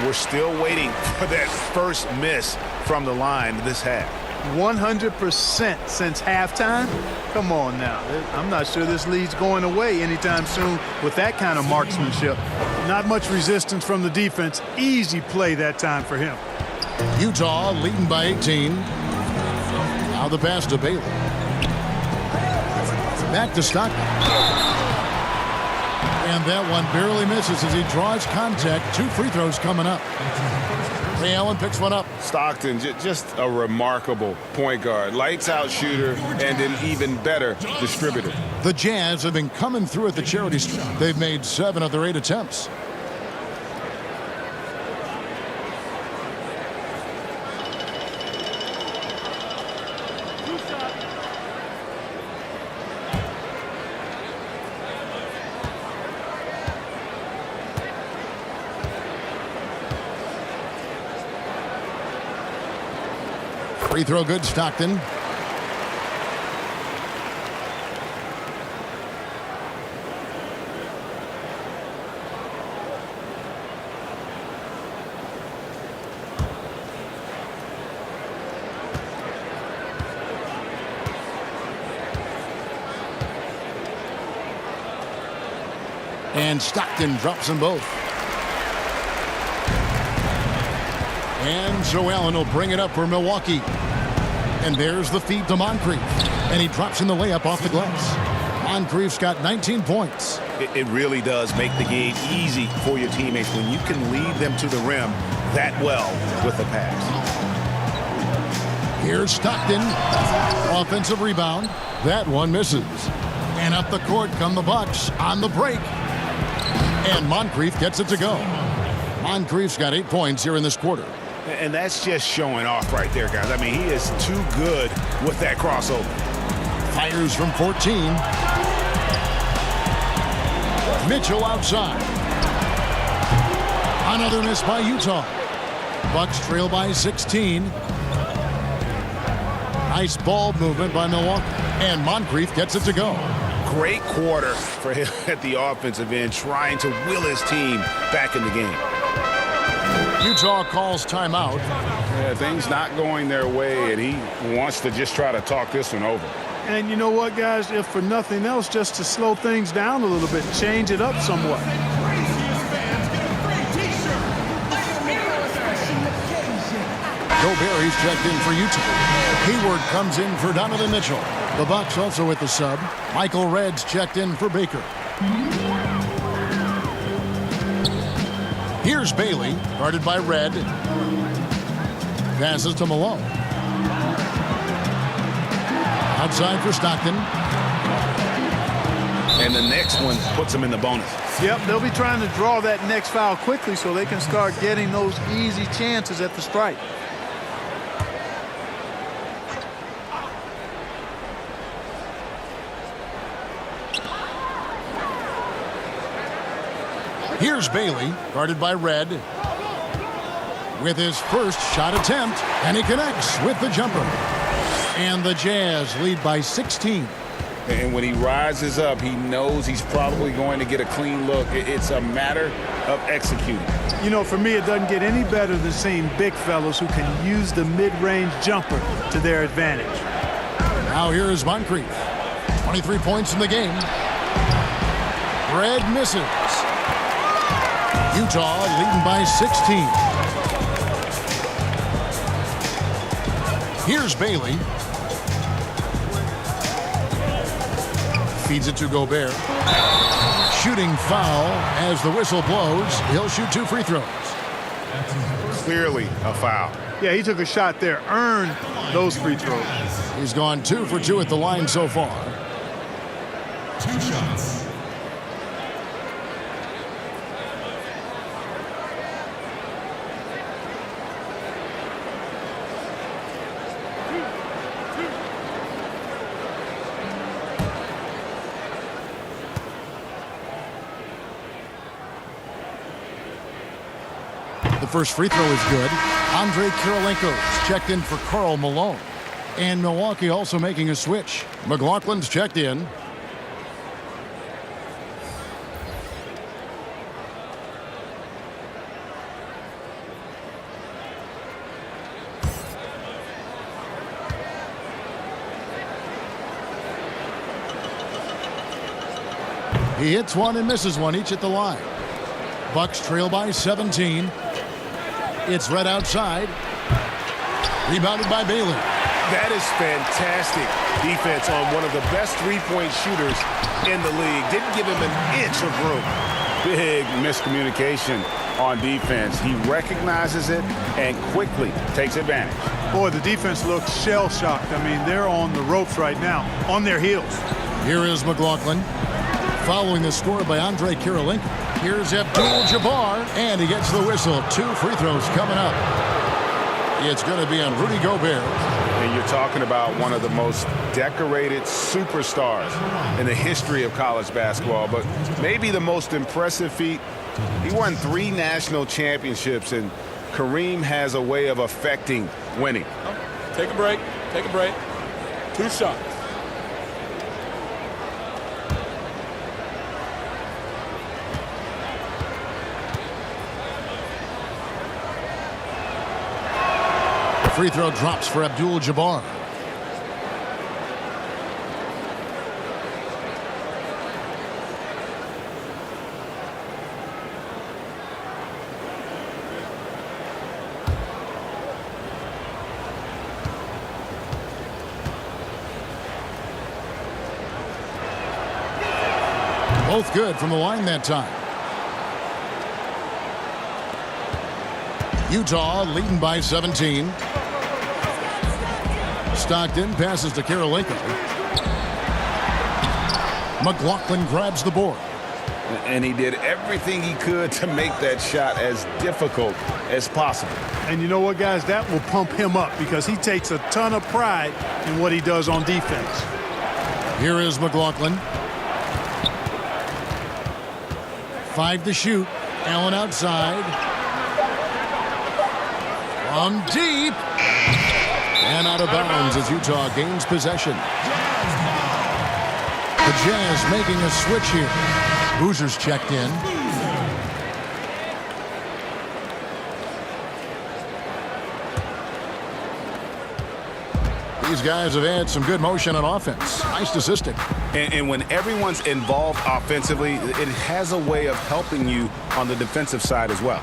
We're still waiting for that first miss from the line this half. 100% since halftime? Come on now. I'm not sure this lead's going away anytime soon with that kind of marksmanship. Not much resistance from the defense. Easy play that time for him. Utah leading by 18. Now the pass to Bailey. Back to Starguy. And that one barely misses as he draws contact. 2 free throws coming up. Ray Allen picks one up. Stockton, just a remarkable point guard. Lights out shooter and an even better distributor. The Jazz have been coming through at the charity stripe. They've made 7 of their 8 attempts. Free throw good, Stockton. And Stockton drops them both. And Joe Allen will bring it up for Milwaukee. And there's the feed to Moncrief. And he drops in the layup off the glass. Moncrief's got 19 points. It really does make the game easy for your teammates when you can lead them to the rim that well with the pass. Here's Stockton. Offensive rebound. That one misses. And up the court come the Bucks on the break. And Moncrief gets it to go. Moncrief's got 8 points here in this quarter. And that's just showing off right there, guys. I mean, he is too good with that crossover. Fires from 14. Mitchell outside. Another miss by Utah. Bucks trail by 16. Nice ball movement by Milwaukee. And Moncrief gets it to go. Great quarter for him at the offensive end, trying to will his team back in the game. Utah calls timeout. Yeah, things not going their way, and he wants to just try to talk this one over. And you know what, guys? If for nothing else, just to slow things down a little bit, change it up somewhat. Gobert's checked in for Utah. Hayward comes in for Donovan Mitchell. The Bucks also with the sub. Michael Redd's checked in for Baker. Here's Bailey, guarded by Redd. Passes to Malone. Outside for Stockton. And the next one puts him in the bonus. Yep, they'll be trying to draw that next foul quickly so they can start getting those easy chances at the stripe. Here's Bailey, guarded by Redd. With his first shot attempt, and he connects with the jumper. And the Jazz lead by 16. And when he rises up, he knows he's probably going to get a clean look. It's a matter of executing. You know, for me, it doesn't get any better than seeing big fellas who can use the mid-range jumper to their advantage. Now here is Moncrief. 23 points in the game. Redd misses. Utah leading by 16. Here's Bailey. Feeds it to Gobert. Shooting foul as the whistle blows. He'll shoot 2 free throws. Clearly a foul. Yeah, he took a shot there, earned those free throws. He's gone 2 for 2 at the line so far. 2 shots. The first free throw is good. Andre Kirilenko's checked in for Karl Malone. And Milwaukee also making a switch. McLaughlin's checked in. He hits one and misses one, each at the line. Bucks trail by 17. It's right outside. Rebounded by Bailey. That is fantastic defense on one of the best three-point shooters in the league. Didn't give him an inch of room. Big miscommunication on defense. He recognizes it and quickly takes advantage. Boy, the defense looks shell-shocked. I mean, they're on the ropes right now, on their heels. Here is McLaughlin. Following the score by Andre Kirilenko. Here's Abdul-Jabbar, and he gets the whistle. 2 free throws coming up. It's going to be on Rudy Gobert. And you're talking about one of the most decorated superstars in the history of college basketball, but maybe the most impressive feat. He won 3 national championships, and Kareem has a way of affecting winning. Take a break. Take a break. 2 shots. Free throw drops for Abdul-Jabbar. Both good from the line that time. Utah leading by 17. Stockton passes to Kirilenko. McLaughlin grabs the board. And he did everything he could to make that shot as difficult as possible. And you know what, guys? That will pump him up because he takes a ton of pride in what he does on defense. Here is McLaughlin. 5 to shoot. Allen outside. From deep. And out of bounds as Utah gains possession. The Jazz making a switch here. Boozer's checked in. These guys have had some good motion on offense. Nice statistic. And when everyone's involved offensively, it has a way of helping you on the defensive side as well.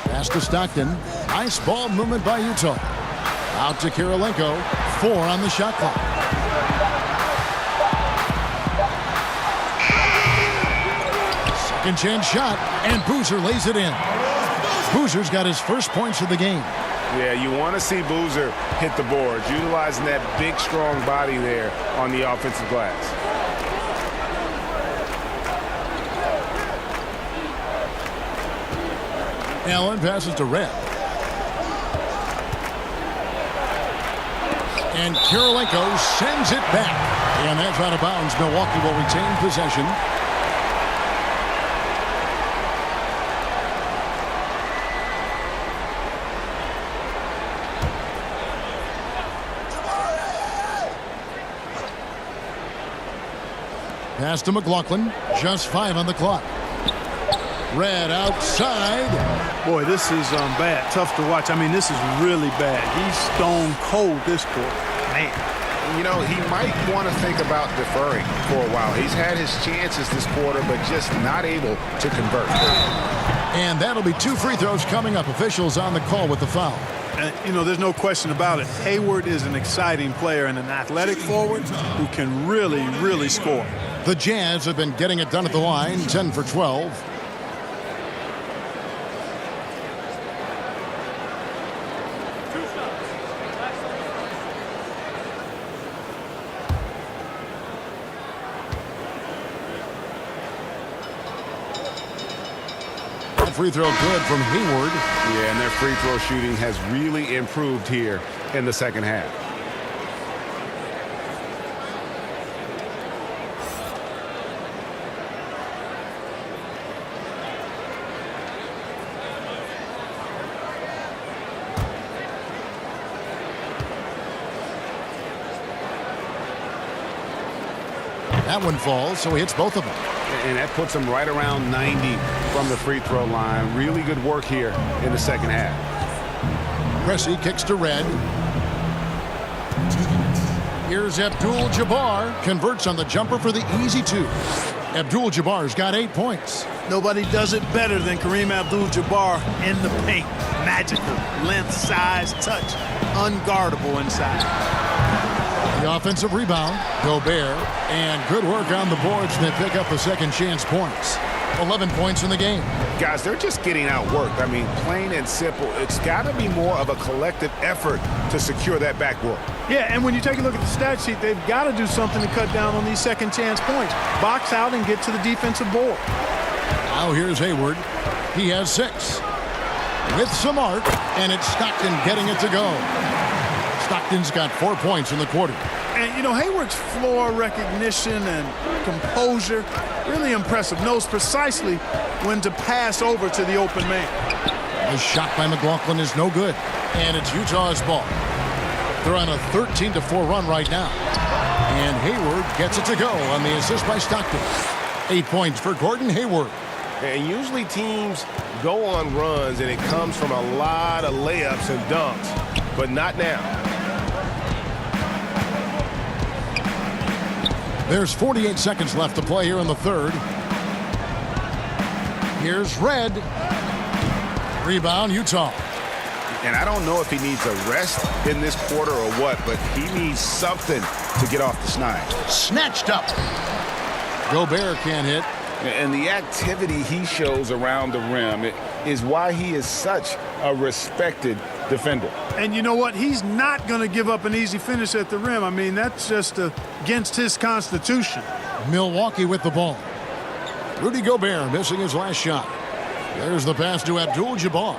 Pass to Stockton. Nice ball movement by Utah. Out to Kirilenko. 4 on the shot clock. Second chance shot, and Boozer lays it in. Boozer's got his first points of the game. Yeah, you want to see Boozer hit the boards, utilizing that big, strong body there on the offensive glass. Allen passes to Red. And Kirilenko sends it back. And that's out of bounds. Milwaukee will retain possession. Pass to McLaughlin. Just 5 on the clock. Red outside. Boy, this is bad. Tough to watch. I mean, this is really bad. He's stone cold this quarter. Man. You know, he might want to think about deferring for a while. He's had his chances this quarter, but just not able to convert. And that'll be 2 free throws coming up. Officials on the call with the foul. And, you know, there's no question about it. Hayward is an exciting player and an athletic forward who can really, really score. The Jazz have been getting it done at the line, 10 for 12. Free throw good from Hayward. Yeah, and their free throw shooting has really improved here in the second half. That one falls, so he hits both of them. And that puts him right around 90 from the free throw line. Really good work here in the second half. Cressy kicks to Red. Here's Abdul-Jabbar. Converts on the jumper for the easy 2. Abdul-Jabbar's got 8 points. Nobody does it better than Kareem Abdul-Jabbar in the paint. Magical. Length, size, touch. Unguardable inside. The offensive rebound, Gobert, and good work on the boards, and they pick up the second chance points. 11 points in the game. Guys, they're just getting outworked. I mean, plain and simple. It's got to be more of a collective effort to secure that backboard. Yeah, and when you take a look at the stat sheet, they've got to do something to cut down on these second chance points. Box out and get to the defensive board. Now here's Hayward. He has 6. With some arc, and it's Stockton getting it to go. Stockton's got 4 points in the quarter. And, you know, Hayward's floor recognition and composure, really impressive. Knows precisely when to pass over to the open man. The shot by McLaughlin is no good, and it's Utah's ball. They're on a 13-4 run right now. And Hayward gets it to go on the assist by Stockton. 8 points for Gordon Hayward. And usually teams go on runs, and it comes from a lot of layups and dunks, but not now. There's 48 seconds left to play here in the third. Here's Red. Rebound, Utah. And I don't know if he needs a rest in this quarter or what, but he needs something to get off the snide. Snatched up. Gobert can't hit. And the activity he shows around the rim is why he is such a respected defender. And you know what? He's not going to give up an easy finish at the rim. I mean, that's just against his constitution. Milwaukee with the ball. Rudy Gobert missing his last shot. There's the pass to Abdul-Jabbar.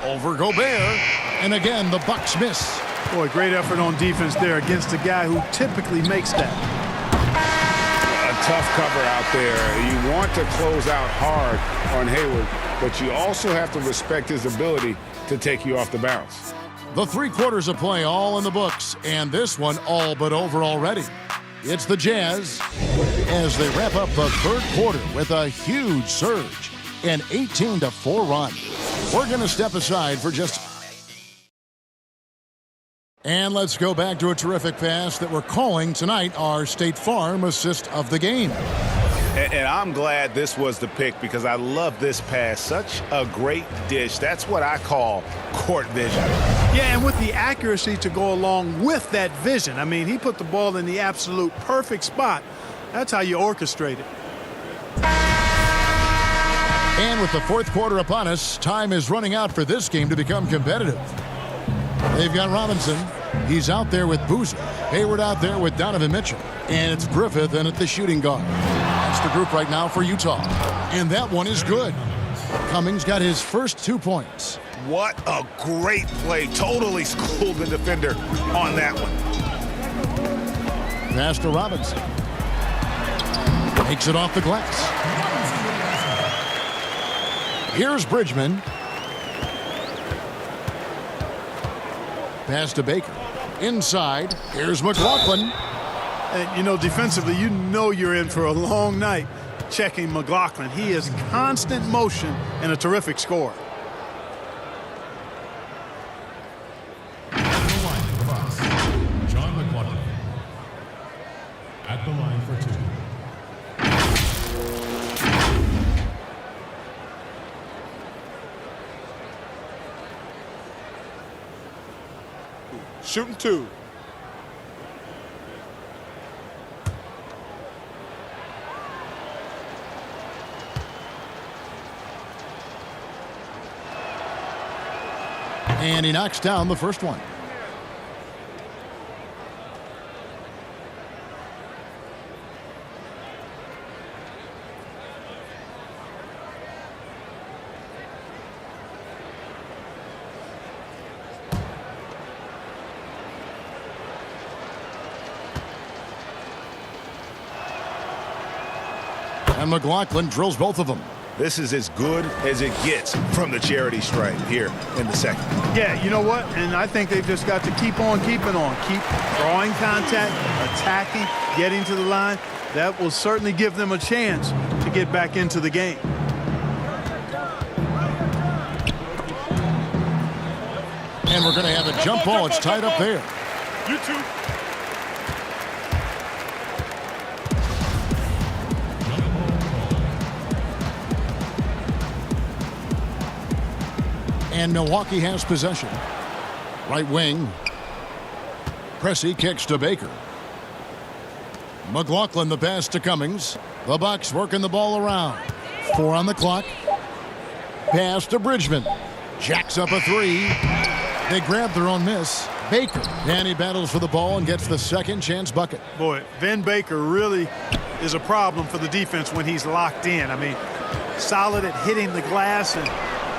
Over Gobert. And again, the Bucks miss. Boy, great effort on defense there against a guy who typically makes that. Tough cover out there. You want to close out hard on Hayward, but you also have to respect his ability to take you off the bounce. The 3 quarters of play all in the books, and this one all but over already. It's the Jazz as they wrap up the third quarter with a huge surge, an 18-4 run. We're going to step aside for just... And let's go back to a terrific pass that we're calling tonight our State Farm assist of the game. And I'm glad this was the pick because I love this pass. Such a great dish. That's what I call court vision. Yeah, and with the accuracy to go along with that vision. I mean, he put the ball in the absolute perfect spot. That's how you orchestrate it. And with the fourth quarter upon us, time is running out for this game to become competitive. They've got Robinson. He's out there with Boozer. Hayward out there with Donovan Mitchell. And it's Griffith in at the shooting guard. That's the group right now for Utah. And that one is good. Cummings got his first 2 points. What a great play. Totally schooled the defender on that one. Pass to Robinson. Takes it off the glass. Here's Bridgman. Pass to Baker. Inside. Here's McLaughlin. And, you know, defensively, you know you're in for a long night checking McLaughlin. He is constant motion and a terrific scorer. Shooting 2. And he knocks down the first one. And McLaughlin drills both of them. This is as good as it gets from the charity stripe here in the second. Yeah, you know what? And I think they've just got to keep on keeping on. Keep drawing contact, attacking, getting to the line. That will certainly give them a chance to get back into the game. And we're going to have a jump ball. It's tied up there. You two. And Milwaukee has possession. Right wing. Pressey kicks to Baker. McLaughlin the pass to Cummings. The Bucks working the ball around. 4 on the clock. Pass to Bridgman. Jacks up a 3. They grab their own miss. Baker. And he battles for the ball and gets the second chance bucket. Boy, Vin Baker really is a problem for the defense when he's locked in. I mean, solid at hitting the glass and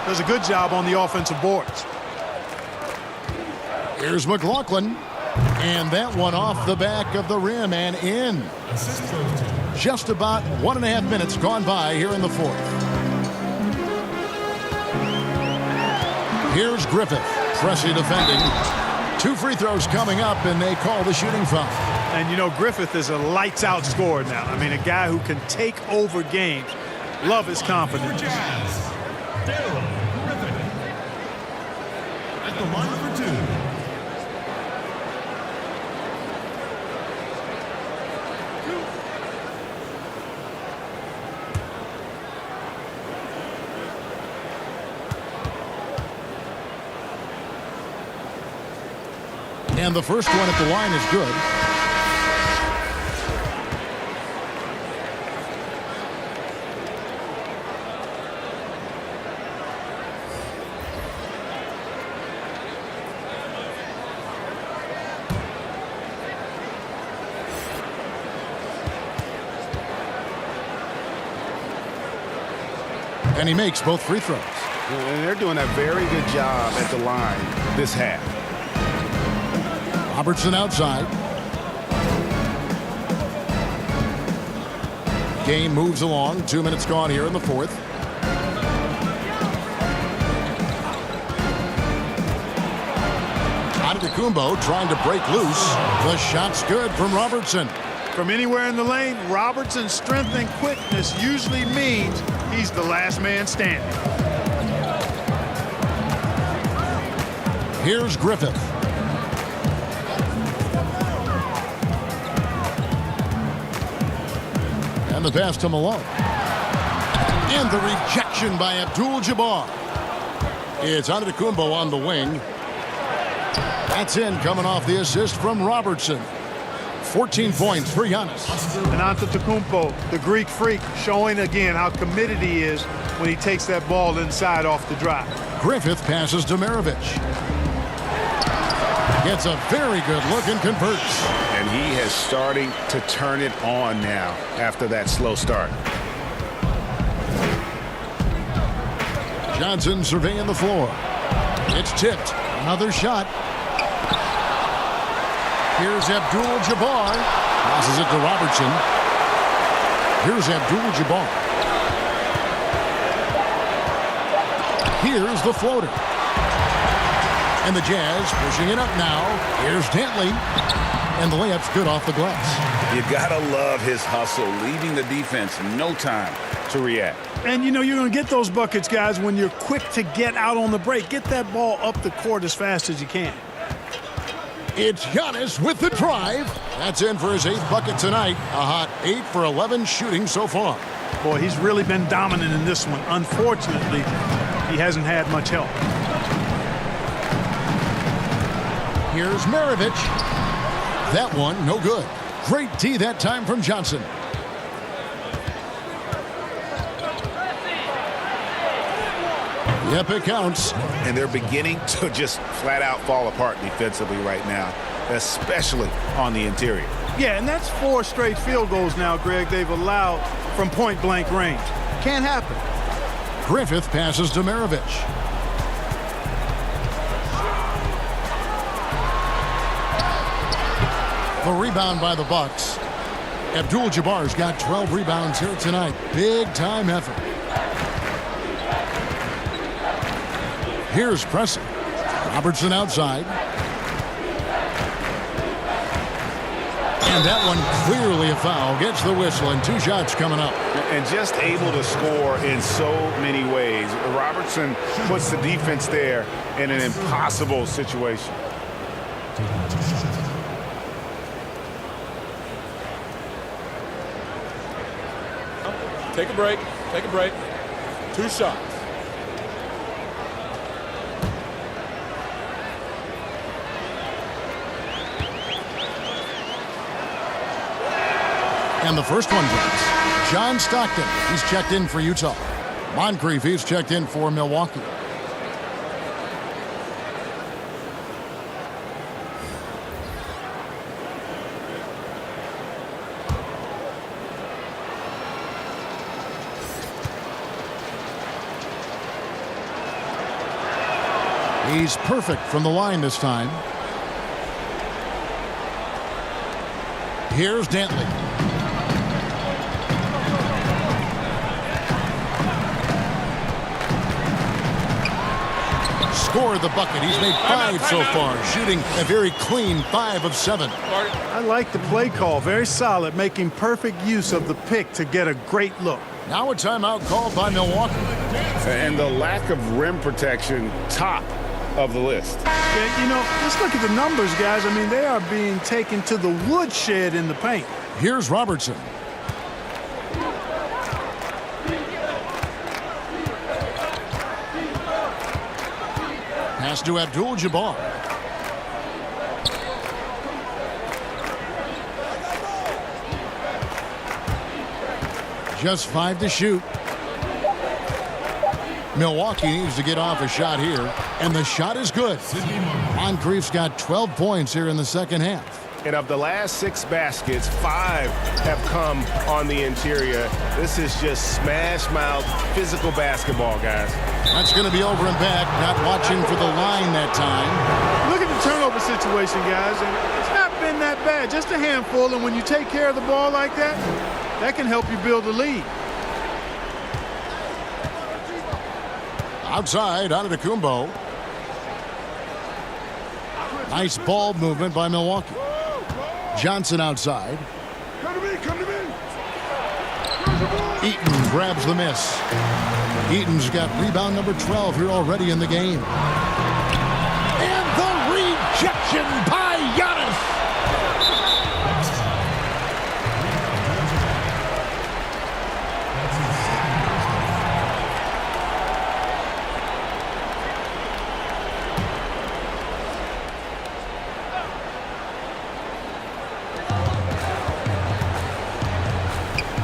does a good job on the offensive boards. Here's McLaughlin. And that one off the back of the rim and in. Just about 1.5 minutes gone by here in the fourth. Here's Griffith. Pressey defending. 2 free throws coming up, and they call the shooting foul. And, you know, Griffith is a lights-out scorer now. I mean, a guy who can take over games. Love his confidence. At the line for 2. And the first one at the line is good. And he makes both free throws. And they're doing a very good job at the line this half. Robertson outside. Game moves along. 2 minutes gone here in the fourth. Antetokounmpo trying to break loose. The shot's good from Robertson. From anywhere in the lane, Robertson's strength and quickness usually means he's the last man standing. Here's Griffith. And the pass to Malone. And the rejection by Abdul-Jabbar. It's Antetokounmpo on the wing. That's in, coming off the assist from Robertson. 14 points for Giannis. And Antetokounmpo, the Greek freak, showing again how committed he is when he takes that ball inside off the drive. Griffith passes to Maravich. Gets a very good look and converts. And he is starting to turn it on now after that slow start. Johnson surveying the floor. It's tipped. Another shot. Here's Abdul-Jabbar. Passes it to Robertson. Here's Abdul-Jabbar. Here's the floater. And the Jazz pushing it up now. Here's Dantley. And the layup's good off the glass. You gotta love his hustle, leaving the defense no time to react. And, you know, you're going to get those buckets, guys, when you're quick to get out on the break. Get that ball up the court as fast as you can. It's Giannis with the drive. That's in for his 8th bucket tonight. A hot 8 for 11 shooting so far. Boy, he's really been dominant in this one. Unfortunately, he hasn't had much help. Here's Maravich. That one, no good. Great D that time from Johnson. Yep, it counts. And they're beginning to just flat out fall apart defensively right now, especially on the interior. Yeah, and that's 4 straight field goals now, Greg, they've allowed from point-blank range. Can't happen. Griffith passes to Maravich. The rebound by the Bucks. Abdul-Jabbar's got 12 rebounds here tonight. Big-time effort. Here's Presson. Robertson outside. And that one clearly a foul. Gets the whistle, and 2 shots coming up. And just able to score in so many ways. Robertson puts the defense there in an impossible situation. Take a break. Take a break. 2 shots. And the first one drops. John Stockton, he's checked in for Utah. Moncrief, he's checked in for Milwaukee. He's perfect from the line this time. Here's Dantley. Scored the bucket. He's made 5 so far, shooting a very clean 5 of 7. I like the play call. Very solid, making perfect use of the pick to get a great look. Now a timeout called by Milwaukee. And the lack of rim protection, top of the list. Yeah, you know, just look at the numbers, guys. I mean, they are being taken to the woodshed in the paint. Here's Robertson. Pass to Abdul-Jabbar. Just 5 to shoot. Milwaukee needs to get off a shot here, and the shot is good. Moncrief's got 12 points here in the second half. And of the last 6 baskets, 5 have come on the interior. This is just smash mouth physical basketball, guys. That's going to be over and back. Not watching for the line that time. Look at the turnover situation, guys. And it's not been that bad, just a handful. And when you take care of the ball like that, that can help you build a lead. Outside, Antetokounmpo. Nice ball movement by Milwaukee. Johnson outside. Come to me. Eaton grabs the miss. Eaton's got rebound number 12 here already in the game. And the rejection by Giannis.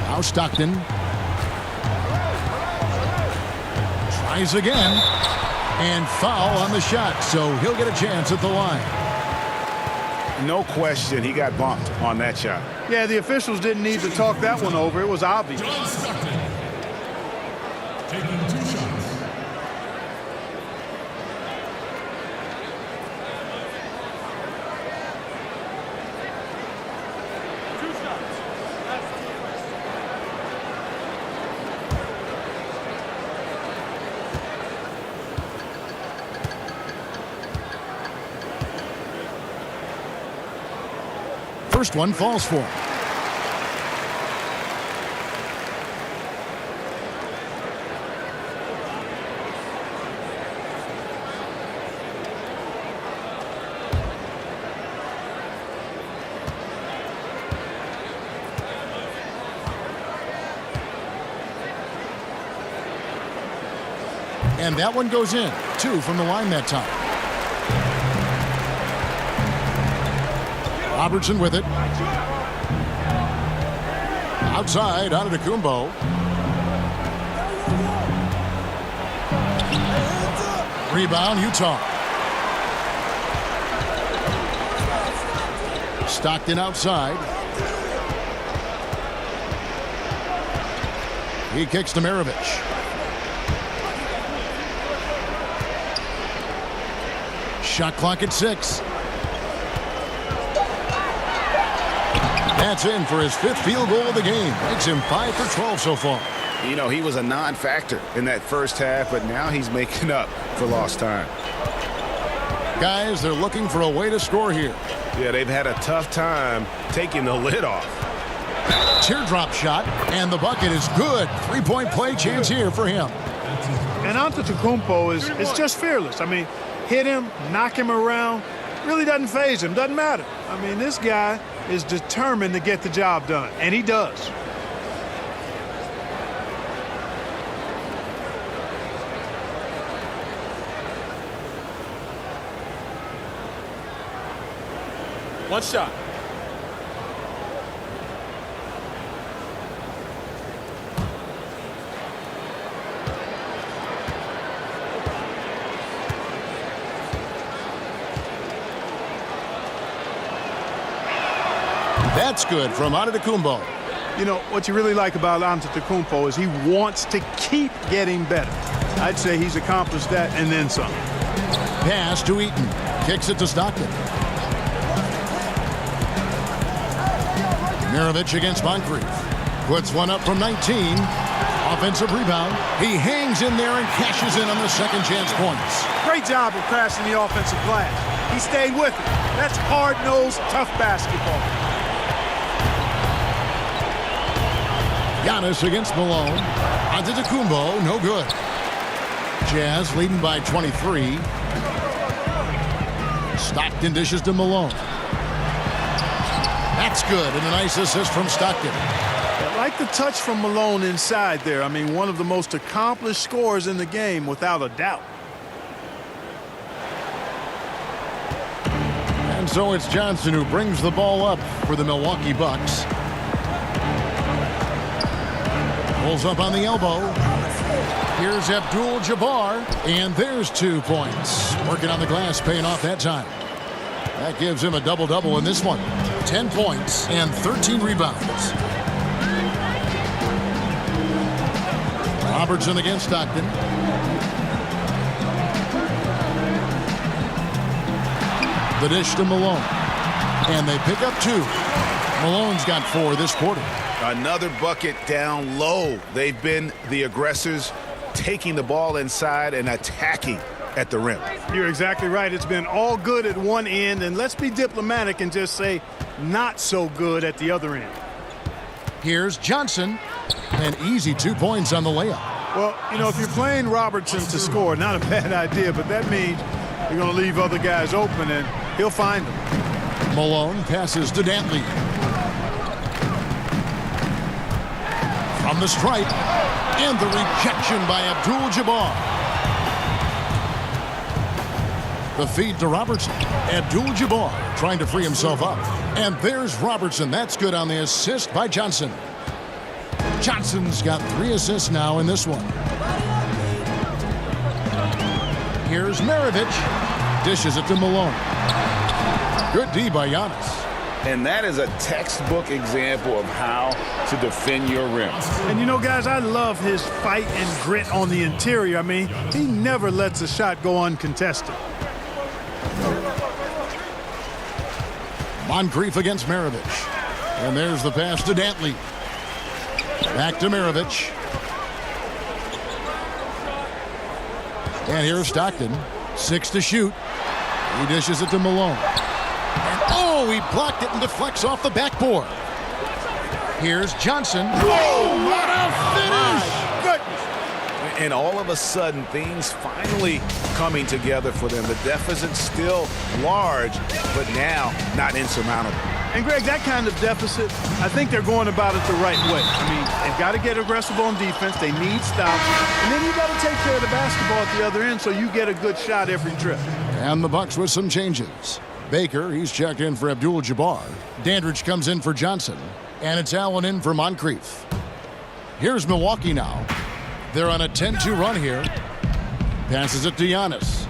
Now Stockton tries again, and foul on the shot, so he'll get a chance at the line. No question, he got bumped on that shot. Yeah, the officials didn't need to talk that one over. It was obvious. John Stockton taking 2 shots. First one falls for him. And that one goes in. 2 from the line that time. Robertson with it. Outside, Antetokounmpo. Rebound, Utah. Stockton outside. He kicks to Maravich. Shot clock at 6. That's in for his 5th field goal of the game. Makes him 5 for 12 so far. You know, he was a non-factor in that first half, but now he's making up for lost time. Guys, they're looking for a way to score here. Yeah, they've had a tough time taking the lid off. Teardrop shot, and the bucket is good. 3-point play chance here for him. And Antetokounmpo is just fearless. I mean, hit him, knock him around, really doesn't faze him, doesn't matter. I mean, this guy is determined to get the job done, and he does. One shot. That's good from Antetokounmpo. You know, what you really like about Antetokounmpo is he wants to keep getting better. I'd say he's accomplished that and then some. Pass to Eaton. Kicks it to Stockton. Maravich against Moncrief. Puts one up from 19. Offensive rebound. He hangs in there and cashes in on the second chance points. Great job of crashing the offensive glass. He stayed with it. That's hard-nosed, tough basketball. Giannis against Malone. Antetokounmpo, no good. Jazz leading by 23. Stockton dishes to Malone. That's good, and a nice assist from Stockton. I like the touch from Malone inside there. I mean, one of the most accomplished scorers in the game, without a doubt. And so it's Johnson who brings the ball up for the Milwaukee Bucks. Pulls up on the elbow. Here's Abdul-Jabbar, and there's 2 points. Working on the glass, paying off that time. That gives him a double-double in this one. 10 points and 13 rebounds. Robertson against Stockton. The dish to Malone. And they pick up 2. Malone's got 4 this quarter. Another bucket down low. They've been the aggressors, taking the ball inside and attacking at the rim. You're exactly right. It's been all good at one end, and let's be diplomatic and just say not so good at the other end. Here's Johnson. An easy 2 points on the layup. Well, you know, if you're playing Robertson to score, not a bad idea, but that means you're going to leave other guys open, and he'll find them. Malone passes to Dantley. From the stripe, and the rejection by Abdul-Jabbar. The feed to Robertson. Abdul-Jabbar trying to free himself up. And there's Robertson. That's good on the assist by Johnson. Johnson's got 3 assists now in this one. Here's Maravich. Dishes it to Malone. Good D by Giannis. And that is a textbook example of how to defend your rim. And you know, guys, I love his fight and grit on the interior. I mean, he never lets a shot go uncontested. Moncrief against Maravich. And there's the pass to Dantley. Back to Maravich. And here's Stockton. 6 to shoot. He dishes it to Malone. And oh, he blocked it and deflects off the backboard. Here's Johnson. Whoa, what a finish! Goodness. And all of a sudden, things finally coming together for them. The deficit's still large, but now not insurmountable. And, Greg, that kind of deficit, I think they're going about it the right way. I mean, they've got to get aggressive on defense. They need stops. And then you got to take care of the basketball at the other end so you get a good shot every trip. And the Bucks with some changes. Baker, he's checked in for Abdul-Jabbar. Dandridge comes in for Johnson. And it's Allen in for Moncrief. Here's Milwaukee now. They're on a 10-2 run here. Passes it to Giannis.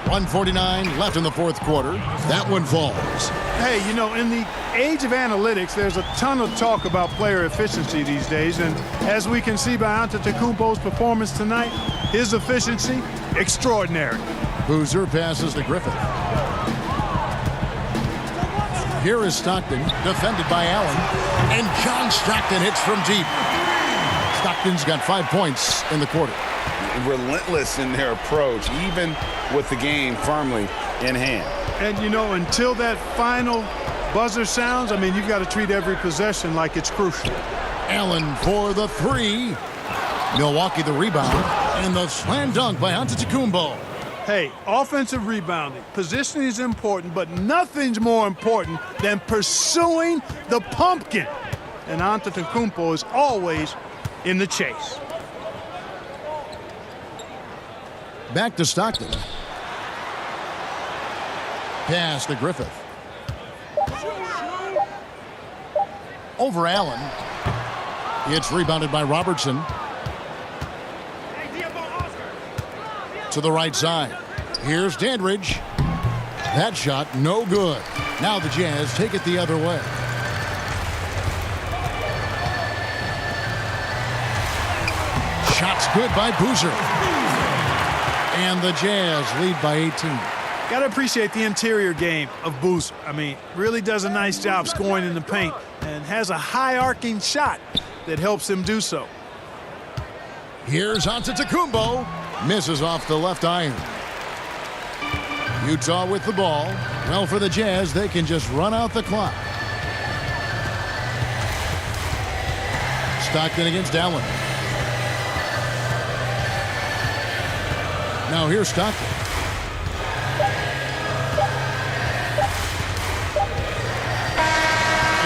1:49 left in the fourth quarter. That one falls. Hey, you know, in the age of analytics, there's a ton of talk about player efficiency these days. And as we can see by Antetokounmpo's performance tonight, his efficiency, extraordinary. Boozer passes to Griffith. Here is Stockton, defended by Allen. And John Stockton hits from deep. Stockton's got 5 points in the quarter. Relentless in their approach, even with the game firmly in hand. And, you know, until that final buzzer sounds, I mean, you've got to treat every possession like it's crucial. Allen for the three. Milwaukee the rebound. And the slam dunk by Antetokounmpo. Hey, offensive rebounding, positioning is important, but nothing's more important than pursuing the pumpkin. And Antetokounmpo is always in the chase. Back to Stockton. Pass to Griffith. Over Allen. It's rebounded by Robertson. To the right side. Here's Dandridge. That shot no good. Now the Jazz take it the other way. Shots good by Boozer. And the Jazz lead by 18. Got to appreciate the interior game of Boozer. I mean, really does a nice job scoring in the paint and has a high arcing shot that helps him do so. Here's Antetokounmpo. Misses off the left iron. Utah with the ball. Well, for the Jazz, they can just run out the clock. Stockton against Allen. Now here's Stockton.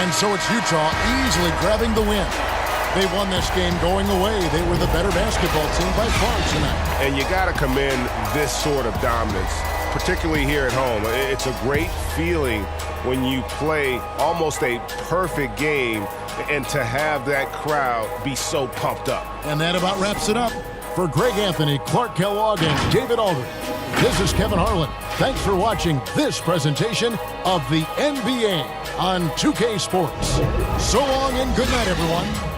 And so it's Utah easily grabbing the win. They won this game going away. They were the better basketball team by far tonight. And you got to commend this sort of dominance, particularly here at home. It's a great feeling when you play almost a perfect game and to have that crowd be so pumped up. And that about wraps it up. For Greg Anthony, Clark Kellogg, and David Aldridge, this is Kevin Harlan. Thanks for watching this presentation of the NBA on 2K Sports. So long and good night, everyone.